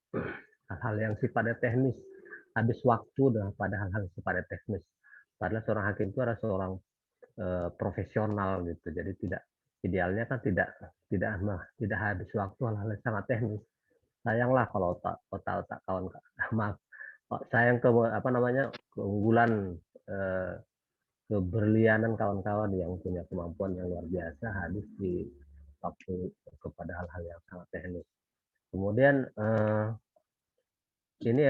G: hal-hal yang sifatnya teknis, habis waktu pada hal-hal sifatnya teknis. Padahal seorang hakim itu adalah seorang profesional gitu, jadi tidak idealnya kan tidak habis waktu hal-hal yang sangat teknis. Sayanglah kalau otak-otak kawan maaf, sayang keunggulan keberlianan kawan-kawan yang punya kemampuan yang luar biasa habis di waktu kepada hal-hal yang sangat teknis. Kemudian ini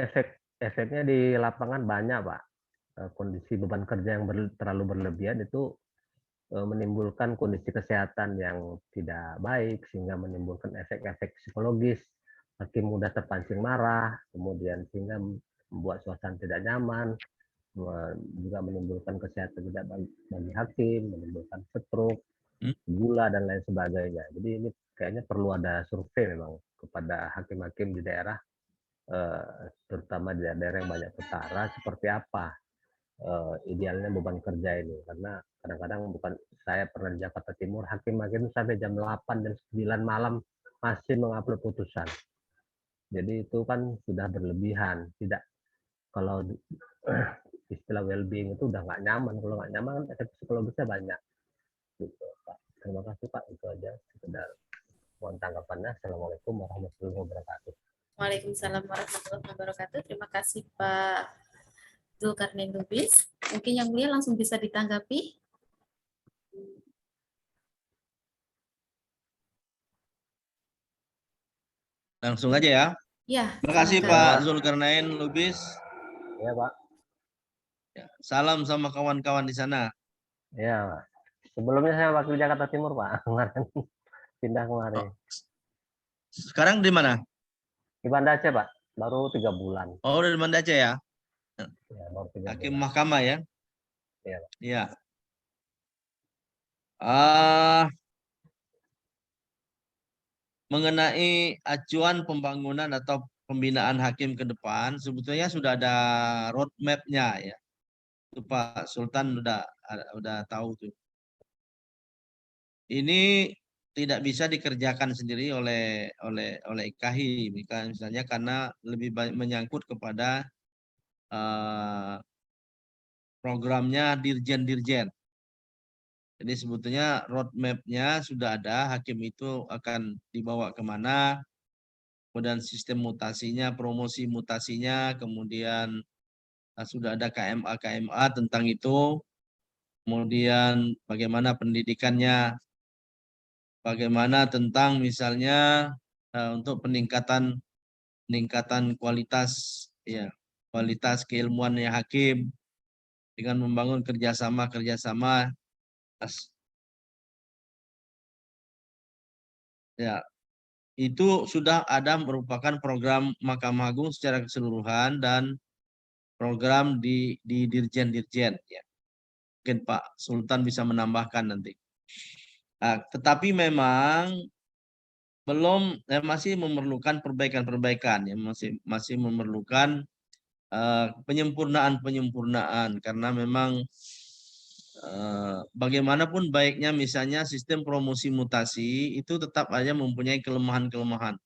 G: efeknya di lapangan banyak, Pak. Kondisi beban kerja yang terlalu berlebihan itu menimbulkan kondisi kesehatan yang tidak baik sehingga menimbulkan efek-efek psikologis. Hakim mudah terpancing marah, kemudian sehingga membuat suasana tidak nyaman, juga menimbulkan kesehatan tidak bagi hakim, menimbulkan stroke, pula dan lain sebagainya. Jadi ini kayaknya perlu ada survei memang kepada hakim-hakim di daerah, terutama di daerah yang banyak tentara, seperti apa idealnya beban kerja ini. Karena kadang-kadang bukan, saya pernah di Jakarta Timur, hakim-hakim sampai jam 8 dan 9 malam masih mengupload putusan. Jadi itu kan sudah berlebihan. Tidak, kalau istilah well-being itu udah nggak nyaman. Kalau nggak nyaman kan efek psikologisnya banyak. Gitu, Pak. Terima kasih Pak, itu aja sekedar mohon tanggapannya. Assalamualaikum warahmatullahi wabarakatuh.
B: Waalaikumsalam warahmatullahi wabarakatuh. Terima kasih Pak Zulkarnain Lubis. Mungkin Yang Mulia langsung bisa ditanggapi.
A: Langsung aja ya.
B: Ya,
A: Terima kasih
B: silakan.
A: Pak Zulkarnain Lubis.
G: Ya Pak.
A: Ya, salam sama kawan-kawan di sana.
G: Ya Pak. Sebelumnya saya wakil Jakarta Timur Pak. Kemarin pindah kemarin.
A: Sekarang di mana?
G: Di Banda Aceh Pak. Baru 3 bulan.
A: Oh, udah di Banda Aceh ya?
G: Ya, baru 3
A: Hakim
G: bulan.
A: mahkamah ya?
G: Iya, Pak.
A: Iya. Mengenai acuan pembangunan atau pembinaan hakim ke depan, sebetulnya sudah ada roadmap-nya ya. Itu Pak Sultan udah tahu tuh. Ini tidak bisa dikerjakan sendiri oleh IKHI, misalnya karena lebih banyak menyangkut kepada programnya dirjen-dirjen. Jadi sebetulnya roadmap-nya sudah ada, hakim itu akan dibawa kemana, kemudian sistem mutasinya, promosi mutasinya, kemudian sudah ada KMA tentang itu, kemudian bagaimana pendidikannya, bagaimana tentang misalnya untuk peningkatan kualitas kualitas keilmuannya hakim dengan membangun kerjasama ya. Itu sudah ada merupakan program Mahkamah Agung secara keseluruhan dan program di dirjen-dirjen ya. Mungkin Pak Sultan bisa menambahkan nanti. Tetapi memang belum masih memerlukan perbaikan-perbaikan ya, masih memerlukan penyempurnaan karena memang bagaimanapun baiknya misalnya sistem promosi mutasi itu tetap aja mempunyai kelemahan-kelemahan.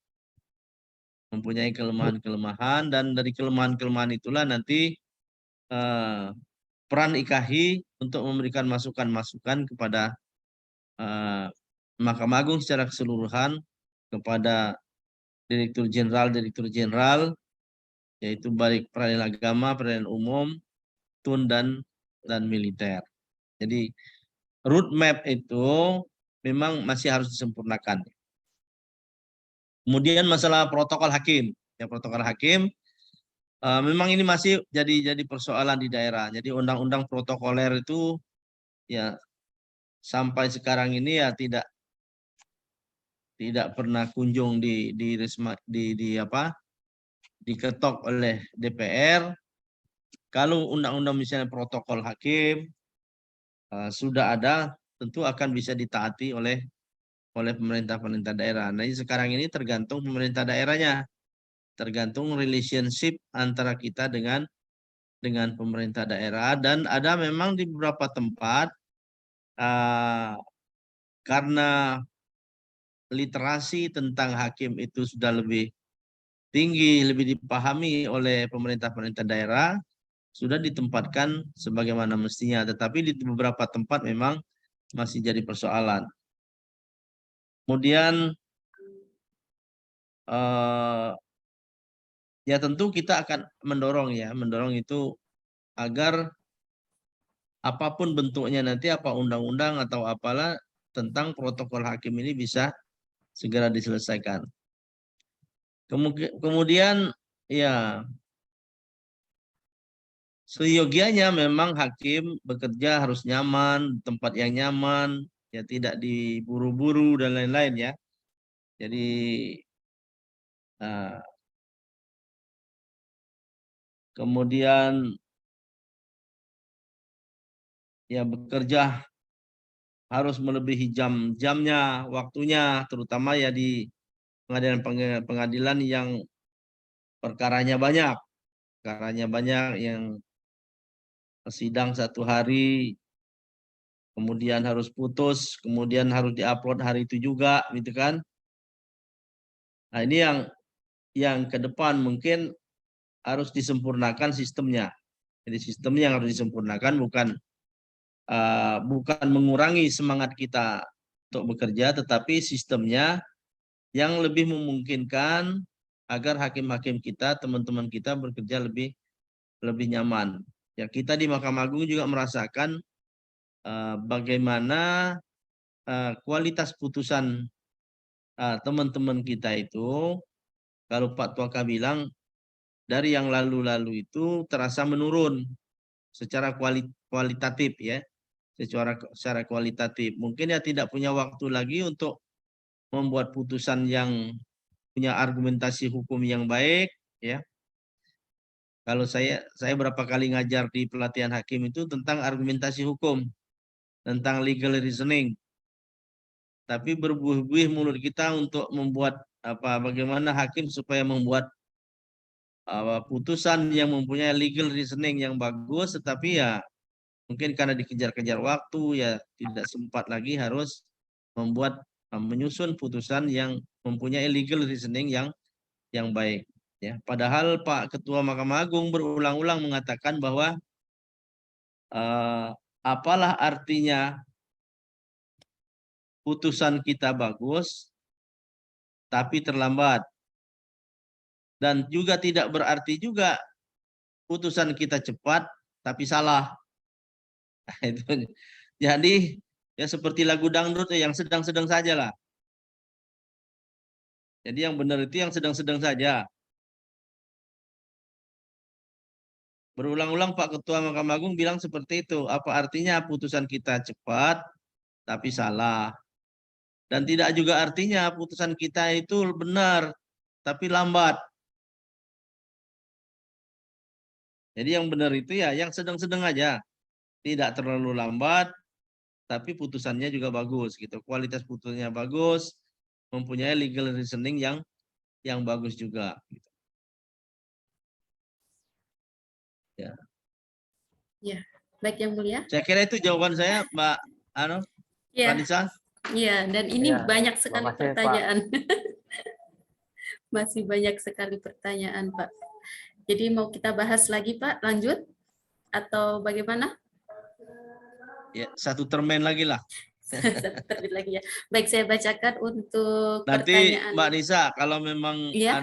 A: Dan dari kelemahan-kelemahan itulah nanti peran IKHI untuk memberikan masukan-masukan kepada Mahkamah Agung secara keseluruhan, kepada Direktur Jenderal, yaitu baik peradilan agama, peradilan umum, tun dan militer. Jadi roadmap itu memang masih harus disempurnakan. Kemudian masalah protokol hakim, ya protokol hakim memang ini masih jadi persoalan di daerah. Jadi undang-undang protokoler itu ya sampai sekarang ini ya tidak pernah kunjung diketok oleh DPR. Kalau undang-undang misalnya protokol hakim sudah ada, tentu akan bisa ditaati oleh pemerintah daerah. Nah, sekarang ini tergantung pemerintah daerahnya, tergantung relationship antara kita dengan pemerintah daerah. Dan ada memang di beberapa tempat karena literasi tentang hakim itu sudah lebih tinggi, lebih dipahami oleh pemerintah daerah, sudah ditempatkan sebagaimana mestinya. Tetapi di beberapa tempat memang masih jadi persoalan. Kemudian ya tentu kita akan mendorong itu agar apapun bentuknya nanti, apa undang-undang atau apalah tentang protokol hakim ini bisa segera diselesaikan. Kemudian ya seyogianya memang hakim bekerja harus nyaman, tempat yang nyaman, ya tidak diburu-buru dan lain-lain ya. Jadi kemudian ya bekerja harus melebihi jam-jamnya, waktunya, terutama ya di pengadilan yang perkaranya banyak. Perkaranya banyak, yang sidang 1 hari, kemudian harus putus, kemudian harus diupload hari itu juga, gitu kan. Nah, ini yang ke depan mungkin harus disempurnakan sistemnya. Jadi sistemnya yang harus disempurnakan, bukan mengurangi semangat kita untuk bekerja, tetapi sistemnya yang lebih memungkinkan agar hakim-hakim kita, teman-teman kita bekerja lebih nyaman. Ya, kita di Mahkamah Agung juga merasakan bagaimana kualitas putusan teman-teman kita itu, kalau Pak Tuaka bilang dari yang lalu-lalu itu terasa menurun secara kualitatif ya, secara kualitatif. Mungkin ya tidak punya waktu lagi untuk membuat putusan yang punya argumentasi hukum yang baik ya. Kalau saya berapa kali ngajar di pelatihan hakim itu tentang argumentasi hukum, tentang legal reasoning. Tapi berbuih-buih mulut kita untuk membuat bagaimana hakim supaya membuat putusan yang mempunyai legal reasoning yang bagus, tetapi ya mungkin karena dikejar-kejar waktu ya tidak sempat lagi harus menyusun putusan yang mempunyai legal reasoning yang baik. Ya, padahal Pak Ketua Mahkamah Agung berulang-ulang mengatakan bahwa apalah artinya putusan kita bagus tapi terlambat, dan juga tidak berarti juga putusan kita cepat tapi salah. Itu. Jadi ya seperti lagu dangdut yang sedang-sedang saja lah. Jadi yang benar itu yang sedang-sedang saja. Berulang-ulang Pak Ketua Mahkamah Agung bilang seperti itu. Apa artinya putusan kita cepat tapi salah? Dan tidak juga artinya putusan kita itu benar tapi lambat. Jadi yang benar itu ya yang sedang-sedang aja. Tidak terlalu lambat tapi putusannya juga bagus gitu. Kualitas putusannya bagus, mempunyai legal reasoning yang bagus juga gitu. Ya.
B: Ya, baik Yang Mulia.
A: Saya kira itu jawaban saya, Mbak
B: Ya,
A: Vanessa.
B: ya, dan ini
G: Ya,
B: banyak sekali
G: terima kasih, Pak.
B: pertanyaan. Masih banyak sekali pertanyaan, Pak. Jadi mau kita bahas lagi, Pak? Lanjut? Atau bagaimana?
A: Ya, satu termen lagi lah.
B: Satu terbit lagi ya. Baik, saya bacakan untuk
A: Nanti
B: pertanyaan.
A: Mbak Nisa, kalau memang
B: Iya.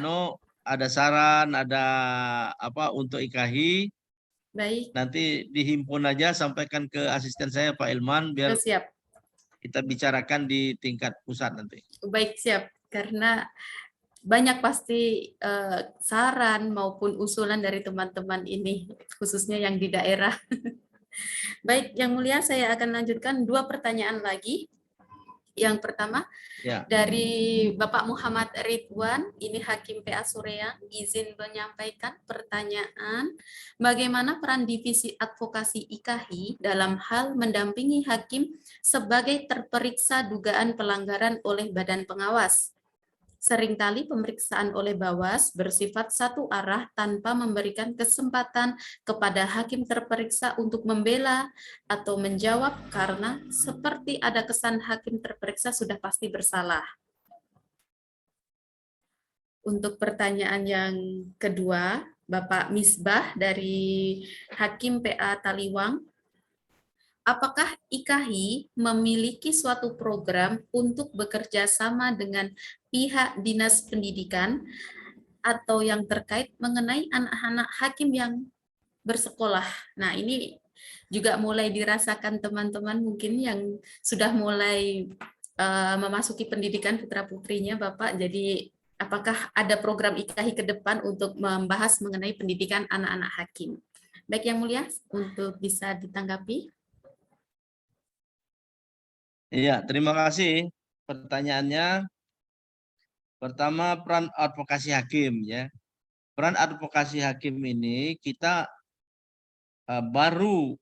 A: ada saran, ada apa untuk IKAHI,
B: Baik,
A: nanti dihimpun aja, sampaikan ke asisten saya Pak Ilman biar
B: siap.
A: kita bicarakan di tingkat pusat nanti.
B: Baik, siap. Karena banyak pasti saran maupun usulan dari teman-teman ini, khususnya yang di daerah. Baik, Yang Mulia, saya akan lanjutkan 2 pertanyaan lagi. Yang pertama,
A: Ya.
B: dari Bapak Muhammad Ridwan, ini Hakim PA Sureang, izin menyampaikan pertanyaan, bagaimana peran divisi advokasi IKAHI dalam hal mendampingi hakim sebagai terperiksa dugaan pelanggaran oleh badan pengawas? Seringkali pemeriksaan oleh Bawas bersifat satu arah tanpa memberikan kesempatan kepada hakim terperiksa untuk membela atau menjawab karena seperti ada kesan hakim terperiksa sudah pasti bersalah. Untuk pertanyaan yang kedua, Bapak Misbah dari Hakim PA Taliwang, apakah IKAHI memiliki suatu program untuk bekerja sama dengan pihak Dinas Pendidikan atau yang terkait mengenai anak-anak hakim yang bersekolah? Nah, ini juga mulai dirasakan teman-teman mungkin yang sudah mulai memasuki pendidikan putra-putrinya, Bapak. Jadi, apakah ada program IKAHI ke depan untuk membahas mengenai pendidikan anak-anak hakim? Baik, Yang Mulia, untuk bisa ditanggapi.
A: Iya, terima kasih pertanyaannya. Pertama, peran advokasi hakim ya. Peran advokasi hakim ini kita baru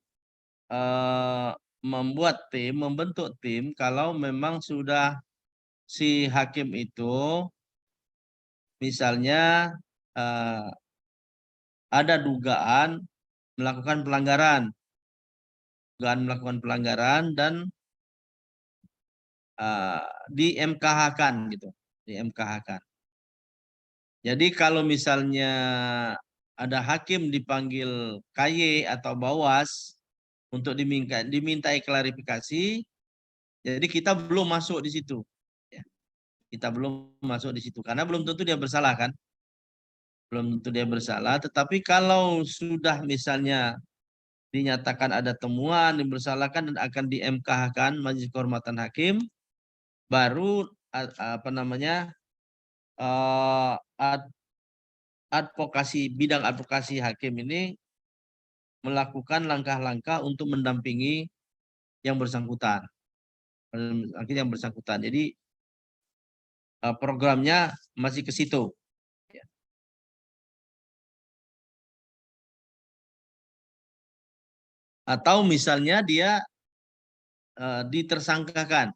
A: membentuk tim kalau memang sudah si hakim itu misalnya ada dugaan melakukan pelanggaran, dan di MKH-kan gitu, di MKH-kan. Jadi kalau misalnya ada hakim dipanggil KY atau Bawas untuk dimintai klarifikasi, jadi kita belum masuk di situ. Ya. Kita belum masuk di situ karena belum tentu dia bersalah kan, belum tentu dia bersalah. Tetapi kalau sudah misalnya dinyatakan ada temuan dibersalahkan dan akan di MKH-kan Majelis Kehormatan Hakim, baru bidang advokasi hakim ini melakukan langkah-langkah untuk mendampingi yang bersangkutan. Jadi programnya masih ke situ. Atau misalnya dia ditersangkakan.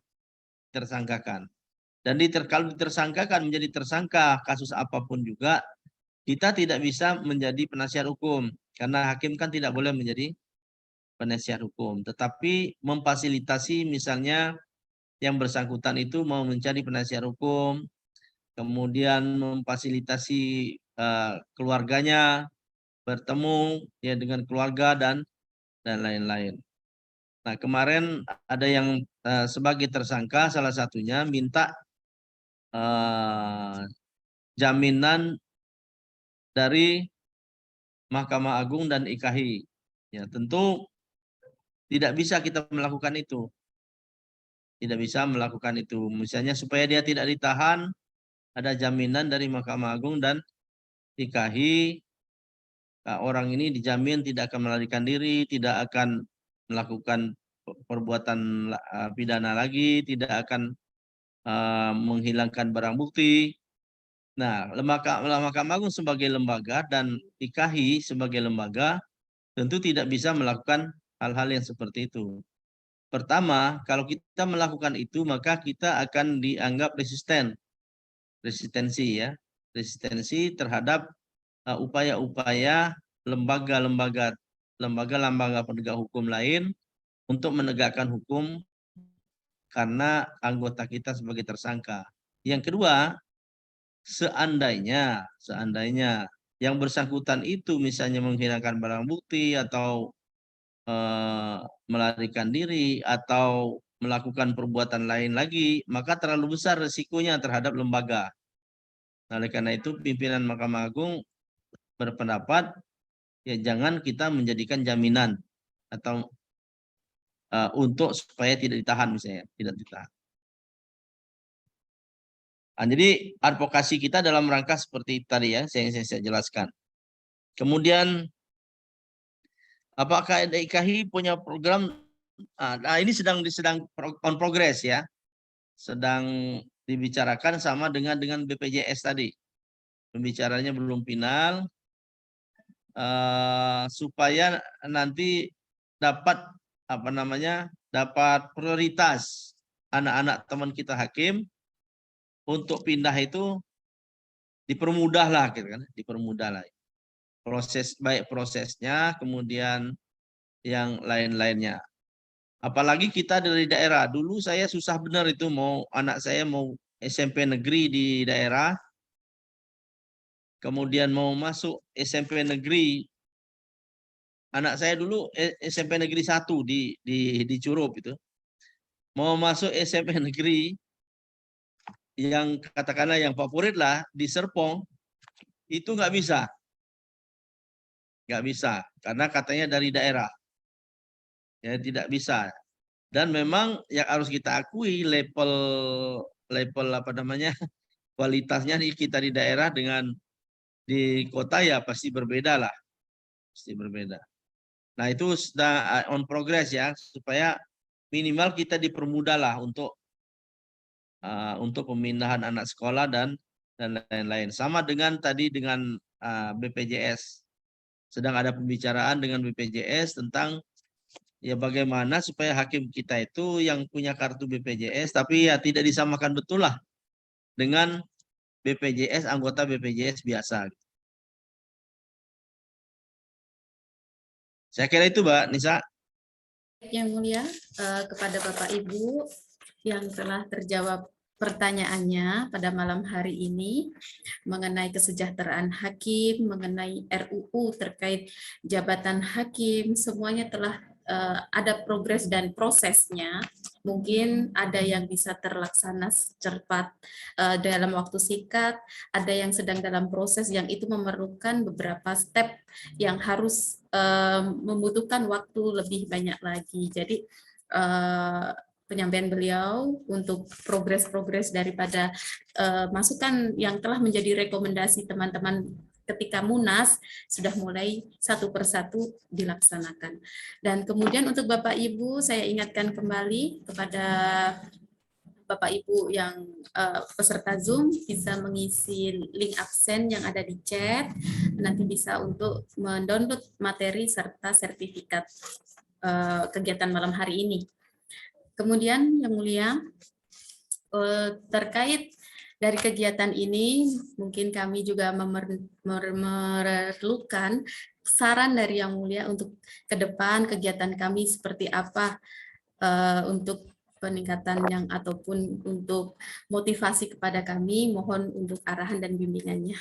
A: Dan kalau ditersangkakan menjadi tersangka kasus apapun juga, kita tidak bisa menjadi penasihat hukum. Karena hakim kan tidak boleh menjadi penasihat hukum. Tetapi memfasilitasi misalnya yang bersangkutan itu mau mencari penasihat hukum, kemudian memfasilitasi keluarganya bertemu ya dengan keluarga dan lain-lain. Nah, kemarin ada yang sebagai tersangka salah satunya minta jaminan dari Mahkamah Agung dan IKHI. Ya, tentu tidak bisa kita melakukan itu. Tidak bisa melakukan itu. Misalnya supaya dia tidak ditahan, ada jaminan dari Mahkamah Agung dan IKHI. Orang ini dijamin tidak akan melarikan diri, tidak akan melakukan perbuatan pidana lagi, tidak akan menghilangkan barang bukti. Nah, Mahkamah Agung sebagai lembaga dan IKHI sebagai lembaga tentu tidak bisa melakukan hal-hal yang seperti itu. Pertama, kalau kita melakukan itu maka kita akan dianggap resistensi terhadap upaya-upaya lembaga-lembaga penegak hukum lain untuk menegakkan hukum karena anggota kita sebagai tersangka. Yang kedua, seandainya yang bersangkutan itu misalnya menghilangkan barang bukti atau melarikan diri atau melakukan perbuatan lain lagi, maka terlalu besar resikonya terhadap lembaga. Nah, oleh karena itu pimpinan Mahkamah Agung berpendapat ya jangan kita menjadikan jaminan atau untuk supaya tidak ditahan misalnya, tidak ditahan. Nah, jadi advokasi kita dalam rangka seperti tadi ya, saya jelaskan. Kemudian apakah IKHI punya program? Nah, ini sedang on progress ya, sedang dibicarakan sama dengan BPJS tadi. Pembicaranya belum final, supaya nanti dapat dapat prioritas anak-anak teman kita hakim untuk pindah itu dipermudah lah, gitu kan? Dipermudah lah. Baik prosesnya, kemudian yang lain-lainnya. Apalagi kita dari daerah. Dulu saya susah benar itu mau anak saya mau SMP negeri di daerah, kemudian mau masuk SMP negeri. Anak saya dulu SMP negeri 1 di Curup itu. Mau masuk SMP negeri yang katakanlah yang favorit lah di Serpong, itu nggak bisa. Nggak bisa, karena katanya dari daerah. Ya, tidak bisa. Dan memang yang harus kita akui level kualitasnya kita di daerah dengan di kota ya pasti berbeda lah. Pasti berbeda. Nah, itu sudah on progress ya, supaya minimal kita dipermudah lah untuk pemindahan anak sekolah dan lain-lain. Sama dengan tadi dengan BPJS. Sedang ada pembicaraan dengan BPJS tentang ya bagaimana supaya hakim kita itu yang punya kartu BPJS tapi ya tidak disamakan betul lah dengan BPJS, anggota BPJS biasa. Saya kira itu, Mbak Nisa.
B: Yang mulia, kepada Bapak Ibu yang telah terjawab pertanyaannya pada malam hari ini mengenai kesejahteraan hakim, mengenai RUU terkait jabatan hakim, semuanya telah ada progres dan prosesnya. Mungkin ada yang bisa terlaksana cepat dalam waktu singkat, ada yang sedang dalam proses yang itu memerlukan beberapa step yang harus membutuhkan waktu lebih banyak lagi. Jadi penyampaian beliau untuk progres-progres daripada masukan yang telah menjadi rekomendasi teman-teman ketika Munas sudah mulai satu persatu dilaksanakan. Dan kemudian untuk Bapak Ibu, saya ingatkan kembali kepada Bapak Ibu yang peserta Zoom bisa mengisi link absen yang ada di chat, nanti bisa untuk mendownload materi serta sertifikat kegiatan malam hari ini. Kemudian yang mulia, terkait dari kegiatan ini, mungkin kami juga memerlukan saran dari yang mulia untuk ke depan kegiatan kami seperti apa untuk peningkatan yang ataupun untuk motivasi kepada kami, mohon untuk arahan dan bimbingannya.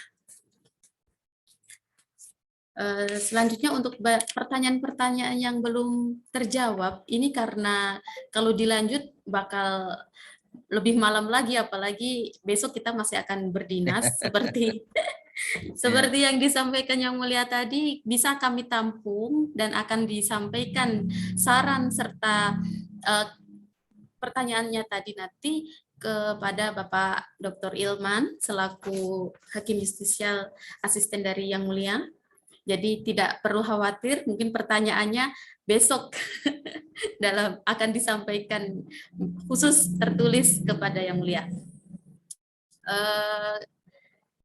B: Selanjutnya untuk pertanyaan-pertanyaan yang belum terjawab, ini karena kalau dilanjut bakal lebih malam lagi, apalagi besok kita masih akan berdinas seperti yang disampaikan Yang Mulia tadi, bisa kami tampung dan akan disampaikan saran serta pertanyaannya tadi nanti kepada Bapak Dr. Ilman selaku Hakim Justisial Asisten dari Yang Mulia. Jadi tidak perlu khawatir, mungkin pertanyaannya besok akan disampaikan khusus tertulis kepada Yang Mulia.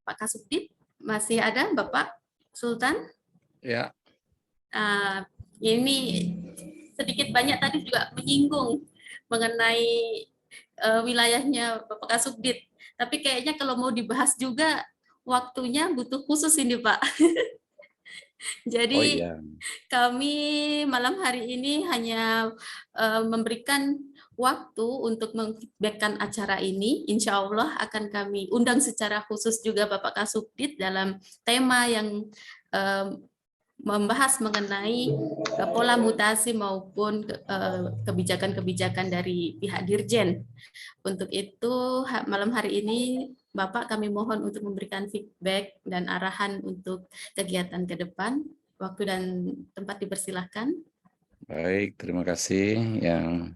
B: Pak Kasubdit, masih ada Bapak Sultan?
H: Ya.
B: Ini sedikit banyak tadi juga menyinggung mengenai wilayahnya Bapak Kasubdit. Tapi kayaknya kalau mau dibahas juga waktunya butuh khusus ini, Pak. Jadi kami malam hari ini hanya memberikan waktu untuk mengfeedbackkan acara ini. Insya Allah akan kami undang secara khusus juga Bapak Kasubdit dalam tema yang membahas mengenai pola mutasi maupun kebijakan-kebijakan dari pihak Dirjen. Untuk itu malam hari ini Bapak kami mohon untuk memberikan feedback dan arahan untuk kegiatan ke depan. Waktu dan tempat dipersilahkan.
H: Baik, terima kasih yang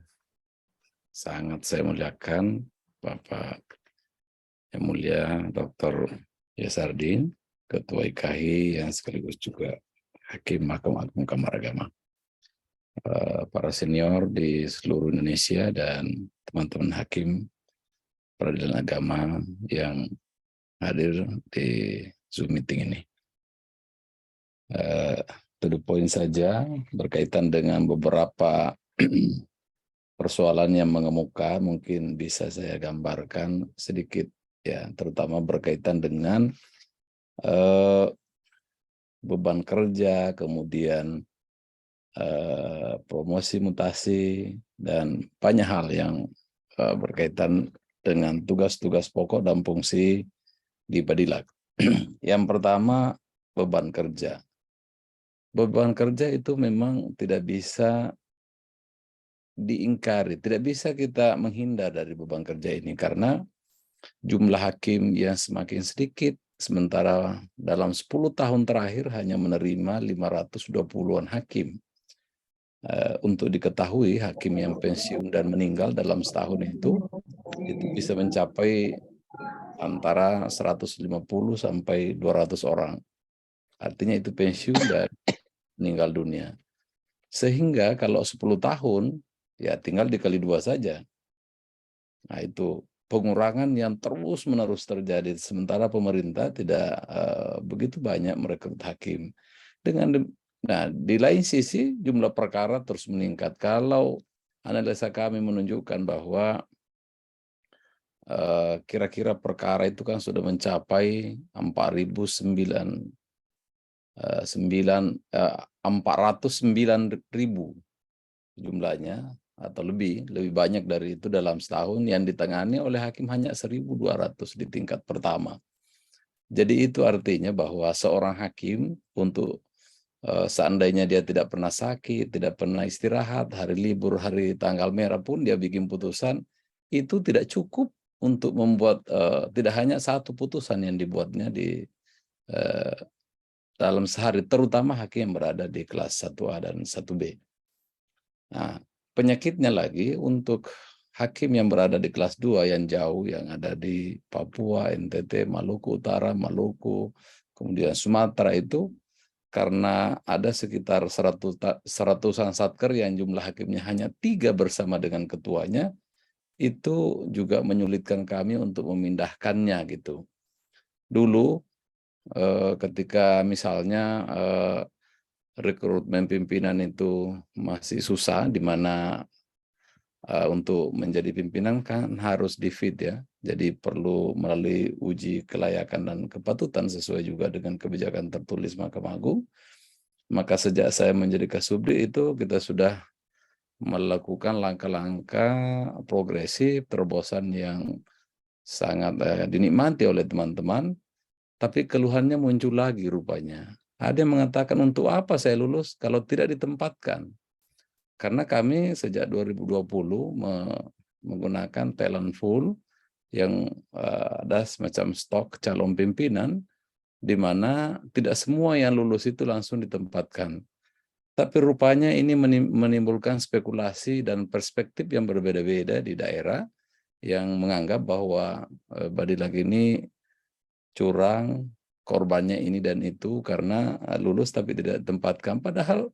H: sangat saya muliakan Bapak Yang Mulia Dr. Yasardin, Ketua IKAHI yang sekaligus juga Hakim Mahkamah Agung Kamar Agama. Para senior di seluruh Indonesia dan teman-teman hakim peradilan agama yang hadir di Zoom meeting ini. To the point saja berkaitan dengan beberapa persoalan yang mengemuka, mungkin bisa saya gambarkan sedikit ya, terutama berkaitan dengan beban kerja, kemudian promosi mutasi dan banyak hal yang berkaitan dengan tugas-tugas pokok dan fungsi di Badilak. Yang pertama, beban kerja. Beban kerja itu memang tidak bisa diingkari, tidak bisa kita menghindar dari beban kerja ini karena jumlah hakim yang semakin sedikit, sementara dalam 10 tahun terakhir hanya menerima 520-an hakim. Untuk diketahui hakim yang pensiun dan meninggal dalam setahun itu bisa mencapai antara 150 sampai 200 orang. Artinya itu pensiun dan meninggal dunia. Sehingga kalau 10 tahun, ya tinggal dikali 2 saja. Nah itu pengurangan yang terus-menerus terjadi. Sementara pemerintah tidak begitu banyak merekrut hakim. Dengan Nah, di lain sisi jumlah perkara terus meningkat. Kalau analisa kami menunjukkan bahwa kira-kira perkara itu kan sudah mencapai 409.000 jumlahnya, atau lebih banyak dari itu dalam setahun, yang ditangani oleh hakim hanya 1.200 di tingkat pertama. Jadi itu artinya bahwa seorang hakim untuk seandainya dia tidak pernah sakit, tidak pernah istirahat, hari libur, hari tanggal merah pun dia bikin putusan, itu tidak cukup untuk membuat, tidak hanya satu putusan yang dibuatnya di dalam sehari, terutama hakim yang berada di kelas 1A dan 1B. Nah, penyakitnya lagi untuk hakim yang berada di kelas 2 yang jauh, yang ada di Papua, NTT, Maluku Utara, Maluku, kemudian Sumatera, itu karena ada sekitar 100-an satker yang jumlah hakimnya hanya 3 bersama dengan ketuanya, itu juga menyulitkan kami untuk memindahkannya gitu. Dulu ketika misalnya rekrutmen pimpinan itu masih susah, di mana untuk menjadi pimpinan kan harus di-fit ya. Jadi perlu melalui uji kelayakan dan kepatutan sesuai juga dengan kebijakan tertulis Mahkamah Agung. Maka sejak saya menjadi Kasubdit itu kita sudah melakukan langkah-langkah progresif, terobosan yang sangat dinikmati oleh teman-teman, tapi keluhannya muncul lagi rupanya. Ada yang mengatakan, untuk apa saya lulus kalau tidak ditempatkan? Karena kami sejak 2020 menggunakan talent pool yang ada semacam stok calon pimpinan, di mana tidak semua yang lulus itu langsung ditempatkan. Tapi rupanya ini menimbulkan spekulasi dan perspektif yang berbeda-beda di daerah yang menganggap bahwa Badilag ini curang, korbannya ini dan itu karena lulus tapi tidak ditempatkan. Padahal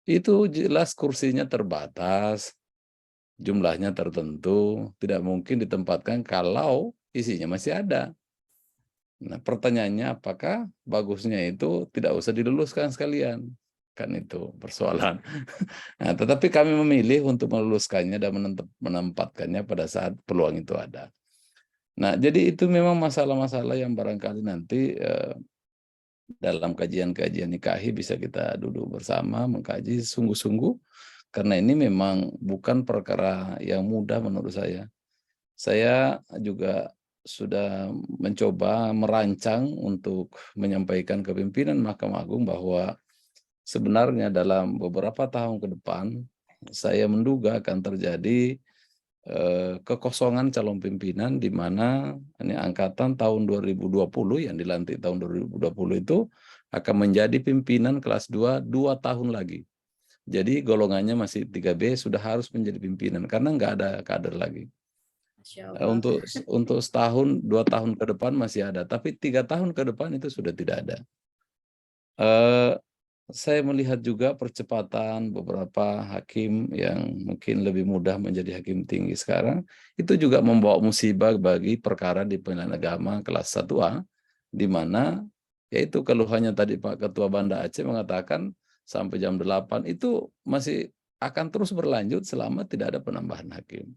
H: itu jelas kursinya terbatas, jumlahnya tertentu, tidak mungkin ditempatkan kalau isinya masih ada. Nah, pertanyaannya apakah bagusnya itu tidak usah diluluskan sekalian? Kan itu persoalan. Nah, tetapi kami memilih untuk meluluskannya dan menempatkannya pada saat peluang itu ada. Nah, jadi itu memang masalah-masalah yang barangkali nanti dalam kajian-kajian nikahi bisa kita duduk bersama, mengkaji sungguh-sungguh, karena ini memang bukan perkara yang mudah menurut saya. Saya juga sudah mencoba merancang untuk menyampaikan ke pimpinan Mahkamah Agung bahwa sebenarnya dalam beberapa tahun ke depan, saya menduga akan terjadi kekosongan calon pimpinan, di mana ini angkatan tahun 2020 yang dilantik tahun 2020 itu akan menjadi pimpinan kelas 2 tahun lagi. Jadi golongannya masih 3B sudah harus menjadi pimpinan karena nggak ada kader lagi. Untuk setahun 2 tahun ke depan masih ada, tapi 3 tahun ke depan itu sudah tidak ada. Saya melihat juga percepatan beberapa hakim yang mungkin lebih mudah menjadi hakim tinggi sekarang, itu juga membawa musibah bagi perkara di pengadilan agama kelas 1A, di mana yaitu keluhannya tadi Pak Ketua Banda Aceh mengatakan sampai jam 8 itu masih akan terus berlanjut selama tidak ada penambahan hakim.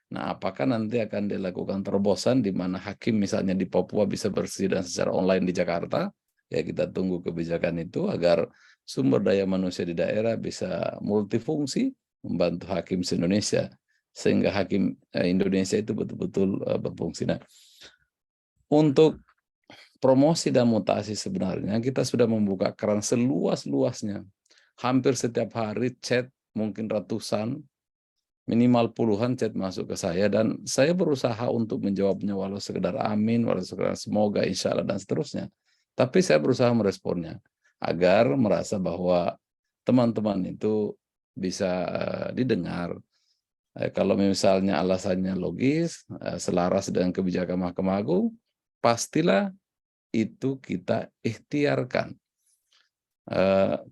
H: Nah, apakah nanti akan dilakukan terobosan di mana hakim misalnya di Papua bisa bersidang secara online di Jakarta? Ya, kita tunggu kebijakan itu agar sumber daya manusia di daerah bisa multifungsi membantu hakim se-Indonesia, sehingga hakim Indonesia itu betul-betul berfungsi. Nah, untuk promosi dan mutasi sebenarnya kita sudah membuka keran seluas-luasnya. Hampir setiap hari chat, mungkin ratusan, minimal puluhan chat masuk ke saya, dan saya berusaha untuk menjawabnya, walau sekedar amin, walau sekedar semoga, insya Allah, dan seterusnya. Tapi saya berusaha meresponnya agar merasa bahwa teman-teman itu bisa didengar. Kalau misalnya alasannya logis, selaras dengan kebijakan Mahkamah Agung, pastilah itu kita ikhtiarkan.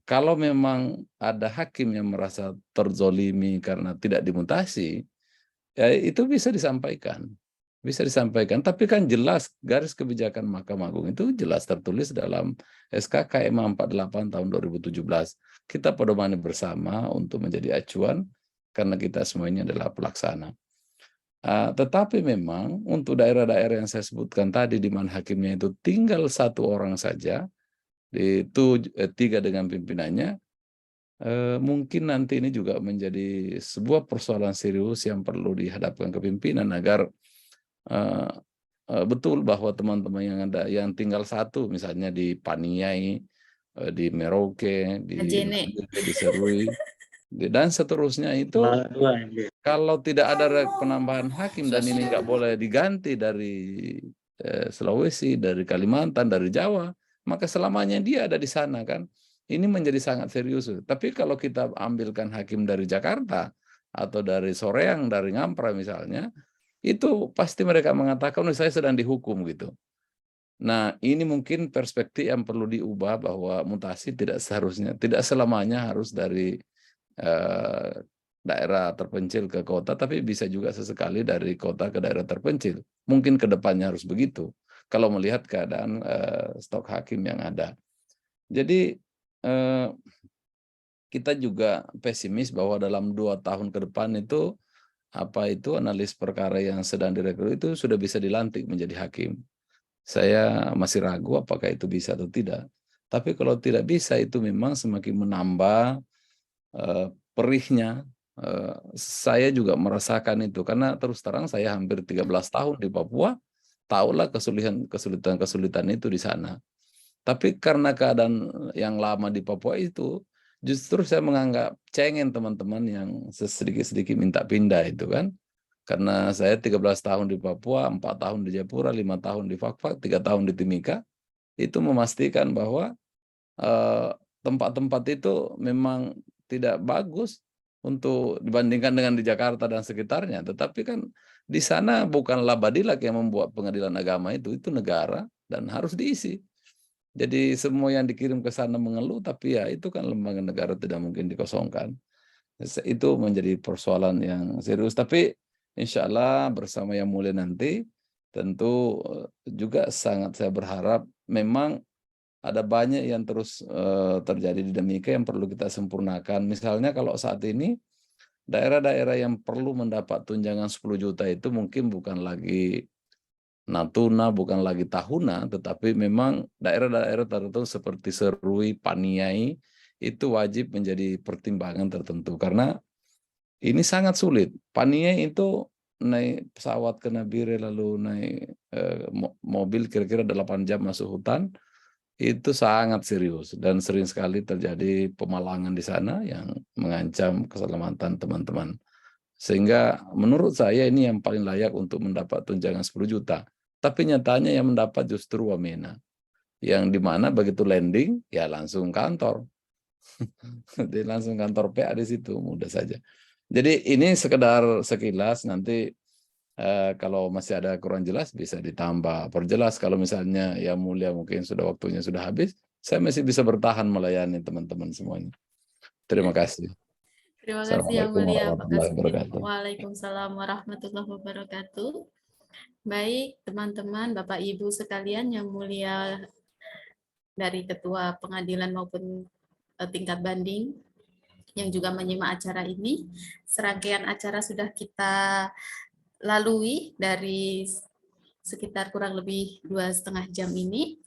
H: Kalau memang ada hakim yang merasa terzolimi karena tidak dimutasi, ya itu bisa disampaikan. bisa disampaikan. Tapi kan jelas garis kebijakan Mahkamah Agung itu jelas tertulis dalam SKK MA 48 tahun 2017. Kita pedomani bersama untuk menjadi acuan karena kita semuanya adalah pelaksana. Tetapi memang untuk daerah-daerah yang saya sebutkan tadi di mana hakimnya itu tinggal 1 orang saja, itu 3 dengan pimpinannya, mungkin nanti ini juga menjadi sebuah persoalan serius yang perlu dihadapkan ke pimpinan agar betul bahwa teman-teman yang ada yang tinggal 1 misalnya di Paniai, di Merauke, di Serui, dan seterusnya itu kalau tidak ada penambahan hakim dan ini nggak boleh diganti dari Sulawesi, dari Kalimantan, dari Jawa, maka selamanya dia ada di sana kan. Ini menjadi sangat serius. Tapi kalau kita ambilkan hakim dari Jakarta atau dari Soreang, dari Ngampra misalnya, itu pasti mereka mengatakan saya sedang dihukum gitu. Nah, ini mungkin perspektif yang perlu diubah bahwa mutasi tidak selamanya harus dari daerah terpencil ke kota, tapi bisa juga sesekali dari kota ke daerah terpencil. Mungkin ke depannya harus begitu, kalau melihat keadaan stok hakim yang ada. Jadi, kita juga pesimis bahwa dalam 2 tahun ke depan itu, analis perkara yang sedang direkrut itu sudah bisa dilantik menjadi hakim. Saya masih ragu apakah itu bisa atau tidak. Tapi kalau tidak bisa, itu memang semakin menambah perihnya. Saya juga merasakan itu karena terus terang saya hampir 13 tahun di Papua, tahulah kesulitan itu di sana. Tapi karena keadaan yang lama di Papua itu, justru saya menganggap cengeng teman-teman yang sedikit-sedikit minta pindah itu kan. Karena saya 13 tahun di Papua, 4 tahun di Jayapura, 5 tahun di Fakfak, 3 tahun di Timika, itu memastikan bahwa tempat-tempat itu memang tidak bagus untuk dibandingkan dengan di Jakarta dan sekitarnya. Tetapi kan di sana bukanlah Badilak yang membuat pengadilan agama itu negara dan harus diisi. Jadi semua yang dikirim ke sana mengeluh, tapi ya itu kan lembaga negara tidak mungkin dikosongkan. Itu menjadi persoalan yang serius. Tapi insya Allah bersama Yang Mulia nanti, tentu juga sangat saya berharap memang ada banyak yang terus terjadi di Timika yang perlu kita sempurnakan. Misalnya kalau saat ini daerah-daerah yang perlu mendapat tunjangan 10 juta itu mungkin bukan lagi Natuna, bukan lagi Tahuna, tetapi memang daerah-daerah tertentu seperti Serui, Paniai itu wajib menjadi pertimbangan tertentu karena ini sangat sulit. Paniai itu naik pesawat ke Nabire lalu naik mobil kira-kira 8 jam masuk hutan. Itu sangat serius dan sering sekali terjadi pemalangan di sana yang mengancam keselamatan teman-teman. Sehingga menurut saya ini yang paling layak untuk mendapat tunjangan 10 juta. Tapi nyatanya yang mendapat justru Wamena. Yang dimana begitu landing, ya langsung kantor. Jadi langsung kantor PA di situ, mudah saja. Jadi ini sekedar sekilas, nanti kalau masih ada kurang jelas bisa ditambah perjelas. Kalau misalnya Yang Mulia mungkin waktunya sudah habis, saya masih bisa bertahan melayani teman-teman semuanya. Terima kasih.
B: Terima kasih Yang Mulia Pak Kasmin.
H: Wabarakatuh.
B: Waalaikumsalam warahmatullahi wabarakatuh. Baik teman-teman, Bapak Ibu sekalian Yang Mulia dari Ketua Pengadilan maupun tingkat banding yang juga menyimak acara ini. Serangkaian acara sudah kita lalui dari sekitar kurang lebih 2,5 jam ini.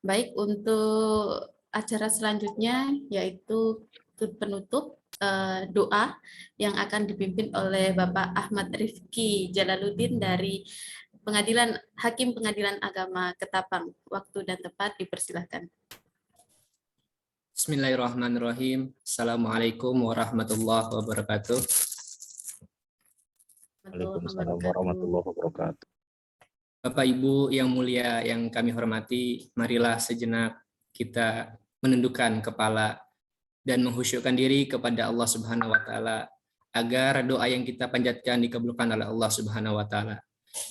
B: Baik, untuk acara selanjutnya yaitu penutup doa yang akan dipimpin oleh Bapak Ahmad Rifki Jalaluddin dari Hakim Pengadilan Agama Ketapang. Waktu dan tempat dipersilahkan.
I: Bismillahirrahmanirrahim. Assalamualaikum warahmatullahi wabarakatuh.
H: Waalaikumsalam warahmatullahi wabarakatuh.
I: Bapak Ibu yang mulia yang kami hormati, marilah sejenak kita menundukkan kepala dan mengkhusyukkan diri kepada Allah Subhanahu wa taala agar doa yang kita panjatkan dikabulkan oleh Allah Subhanahu wa taala.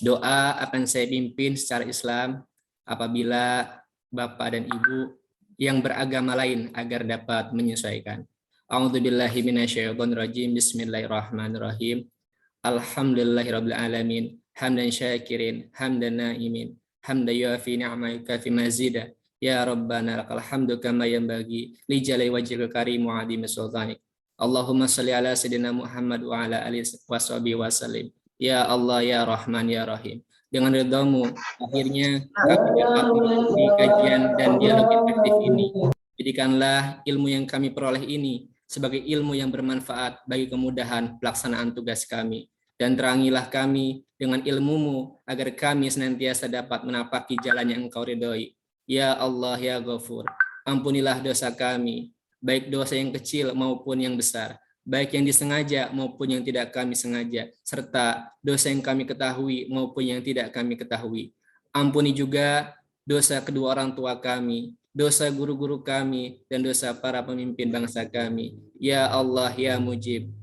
I: Doa akan saya pimpin secara Islam apabila Bapak dan Ibu yang beragama lain agar dapat menyesuaikan. A'udzubillahi minasyaitonirrajim. Bismillahirrahmanirrahim. Alhamdulillahirabbil alamin. hamdan syakirin, hamdan naimin, hamdan yuafi ni'maika fi mazida. Ya Rabbana lakal hamdu kama yanbaghi li jalali wajhikal karim wa 'azimi sultanik. Allahumma shalli ala sayyidina Muhammad wa ala alihi washabihi wasallim. Ya Allah, ya Rahman, ya Rahim. Dengan ridhamu, akhirnya kami dapat mengikuti kajian dan dialog efektif ini. Jadikanlah ilmu yang kami peroleh ini sebagai ilmu yang bermanfaat bagi kemudahan pelaksanaan tugas kami. Dan terangilah kami dengan ilmu-Mu agar kami senantiasa dapat menapaki jalan yang Engkau ridhoi. Ya Allah, ya Ghafur, ampunilah dosa kami, baik dosa yang kecil maupun yang besar, baik yang disengaja maupun yang tidak kami sengaja, serta dosa yang kami ketahui maupun yang tidak kami ketahui. Ampuni juga dosa kedua orang tua kami, dosa guru-guru kami, dan dosa para pemimpin bangsa kami. Ya Allah, ya Mujib,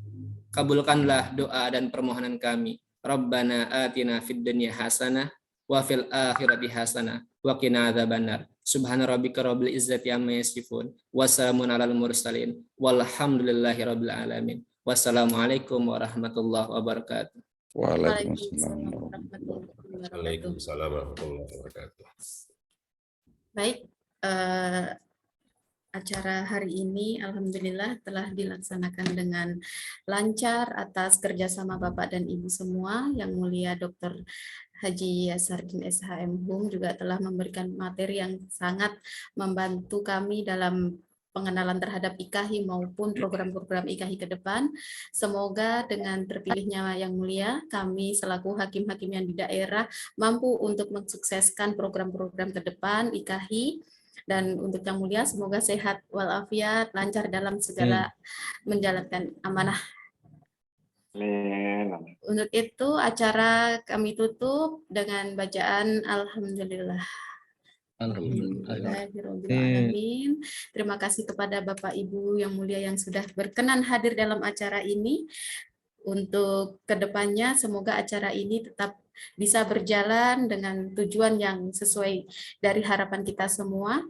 I: kabulkanlah doa dan permohonan kami. Rabbana atina fid dunya hasanah wa fil akhirati hasanah wa qina adzabannar. Subhana rabbika rabbil izzati amma yasifun wa salamun alal mursalin walhamdulillahi rabbil alamin. Wassalamualaikum warahmatullahi wabarakatuh.
H: Waalaikumsalam.
J: Waalaikumsalam warahmatullahi wabarakatuh.
B: Baik, acara hari ini alhamdulillah telah dilaksanakan dengan lancar atas kerjasama Bapak dan Ibu semua. Yang mulia Dr. Haji Yasardin SHM Hum juga telah memberikan materi yang sangat membantu kami dalam pengenalan terhadap IKAHI maupun program-program IKAHI ke depan. Semoga dengan terpilihnya yang mulia, kami selaku hakim-hakim yang di daerah mampu untuk mensukseskan program-program ke depan IKAHI. Dan untuk yang mulia, semoga sehat walafiat, lancar dalam segala menjalankan amanah.
J: Amin.
B: Untuk itu, acara kami tutup dengan bacaan Alhamdulillah. Alhamdulillahirrahmanirrahim. Terima kasih kepada Bapak Ibu yang mulia yang sudah berkenan hadir dalam acara ini. Untuk kedepannya, semoga acara ini tetap bisa berjalan dengan tujuan yang sesuai dari harapan kita semua,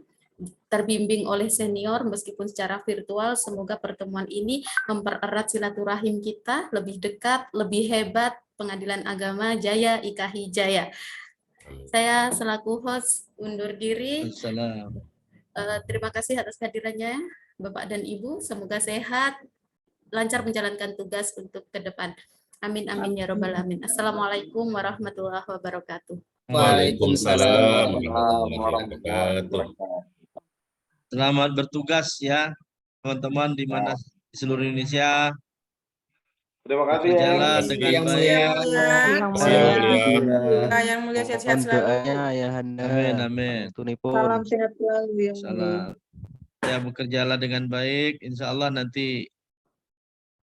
B: terbimbing oleh senior meskipun secara virtual. Semoga pertemuan ini mempererat silaturahim kita, lebih dekat, lebih hebat. Pengadilan Agama Jaya, IKAHI Jaya. Saya selaku host undur diri. Terima kasih atas hadirannya Bapak dan Ibu. Semoga sehat, lancar menjalankan tugas untuk ke depan. Amin amin ya robbal alamin. Assalamualaikum warahmatullahi wabarakatuh.
J: Waalaikumsalam warahmatullahi wabarakatuh.
A: Selamat bertugas ya teman-teman di mana di seluruh Indonesia.
J: Terima kasih
A: berjalan dengan baik.
K: Yang mulia sehat-sehat selalu.
A: Amin amin.
K: Salam sehat selalu ya.
A: Salam. Ya, bekerjalah dengan baik. Insya Allah nanti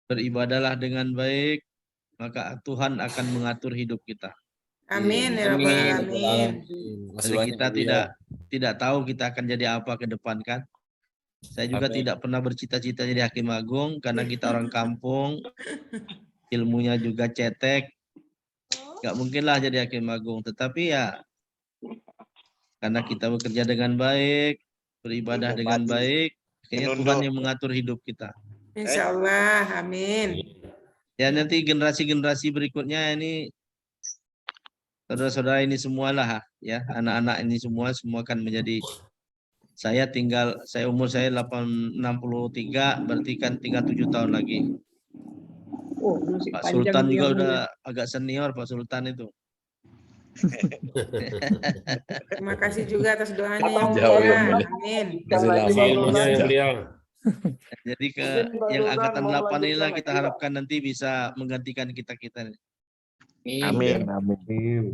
A: beribadahlah dengan baik, maka Tuhan akan mengatur hidup kita.
K: Amin ya rabbal alamin.
A: Jadi kita tidak tahu kita akan jadi apa ke depan kan. Saya juga tidak pernah bercita-cita jadi hakim agung karena kita orang kampung, ilmunya juga cetek, nggak mungkinlah jadi hakim agung. Tetapi ya karena kita bekerja dengan baik, beribadah dengan baik, akhirnya Tuhan yang mengatur hidup kita.
K: Insya Allah, amin.
A: Ya nanti generasi-generasi berikutnya ini saudara-saudara ini semualah ya, anak-anak ini semua akan menjadi. Saya umur saya 63, berarti kan tinggal 7 tahun lagi.
F: Oh, masih
A: Pak
F: panjang
A: Sultan
F: dia
A: juga
F: umurnya.
A: udah agak senior Pak Sultan itu.
K: Terima kasih juga atas doanya yang
J: Jauh
K: mulia.
J: ya, mulia.
K: Amin.
J: Masih lama yang mulia.
A: Jadi yang angkatan 8 inilah kita harapkan nanti bisa menggantikan kita-kita.
C: Amin.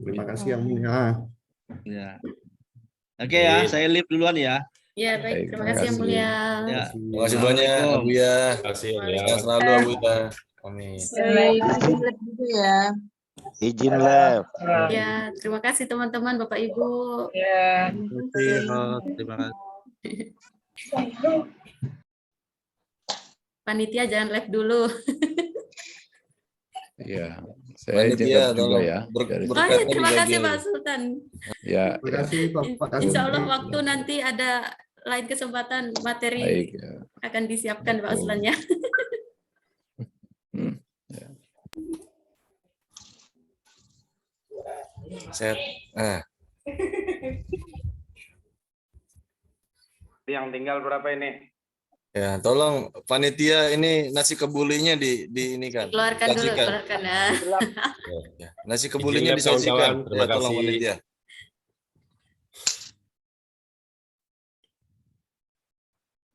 C: Terima kasih yang mulia.
A: Ya. Oke ya, saya live duluan ya.
B: Ya baik, terima kasih yang mulia.
A: Ya.
J: Terima kasih banyak Abu ya. Terima kasih ya. Selalu Abu ya. Amin.
K: Baik, gitu ya.
L: Izin live.
B: Ya, terima kasih teman-teman, Bapak Ibu.
K: Ya.
A: Terima kasih.
B: Panitia jangan live dulu.
H: Iya, saya jaga juga ya.
B: Terima kasih Pak Sultan.
H: Ya.
C: Terima kasih Pak.
B: Insya Allah waktu nanti ada lain kesempatan materi
H: Baik, ya.
B: akan disiapkan Pak Sultan ya.
H: Ya.
J: Set. Nah,
M: Yang tinggal berapa ini?
J: ya tolong panitia ini nasi kebulinya di ini kan.
B: Keluarkan dulu, keluarkan.
J: Ya, nasi kebulinya disajikan.
N: Terima
J: Ya, tolong
N: kasih.
J: panitia.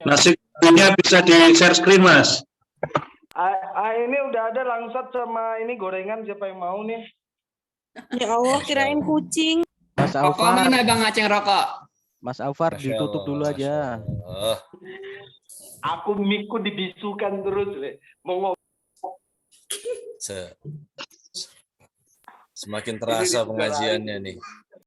O: Nasi kuning bisa di share screen, Mas.
M: Ini udah ada langsat sama ini gorengan, siapa yang mau nih?
P: Ya Allah, kirain kucing.
Q: Mas
I: Rokok
Q: Aufar,
I: mana Bang Aceng rokok?
Q: Mas Aufar
J: Masya
Q: ditutup
J: Allah,
Q: dulu
J: Masya
Q: aja.
J: Allah.
M: Aku miku dibisukan terus, Le. Mau
J: Semakin terasa pengajiannya nih.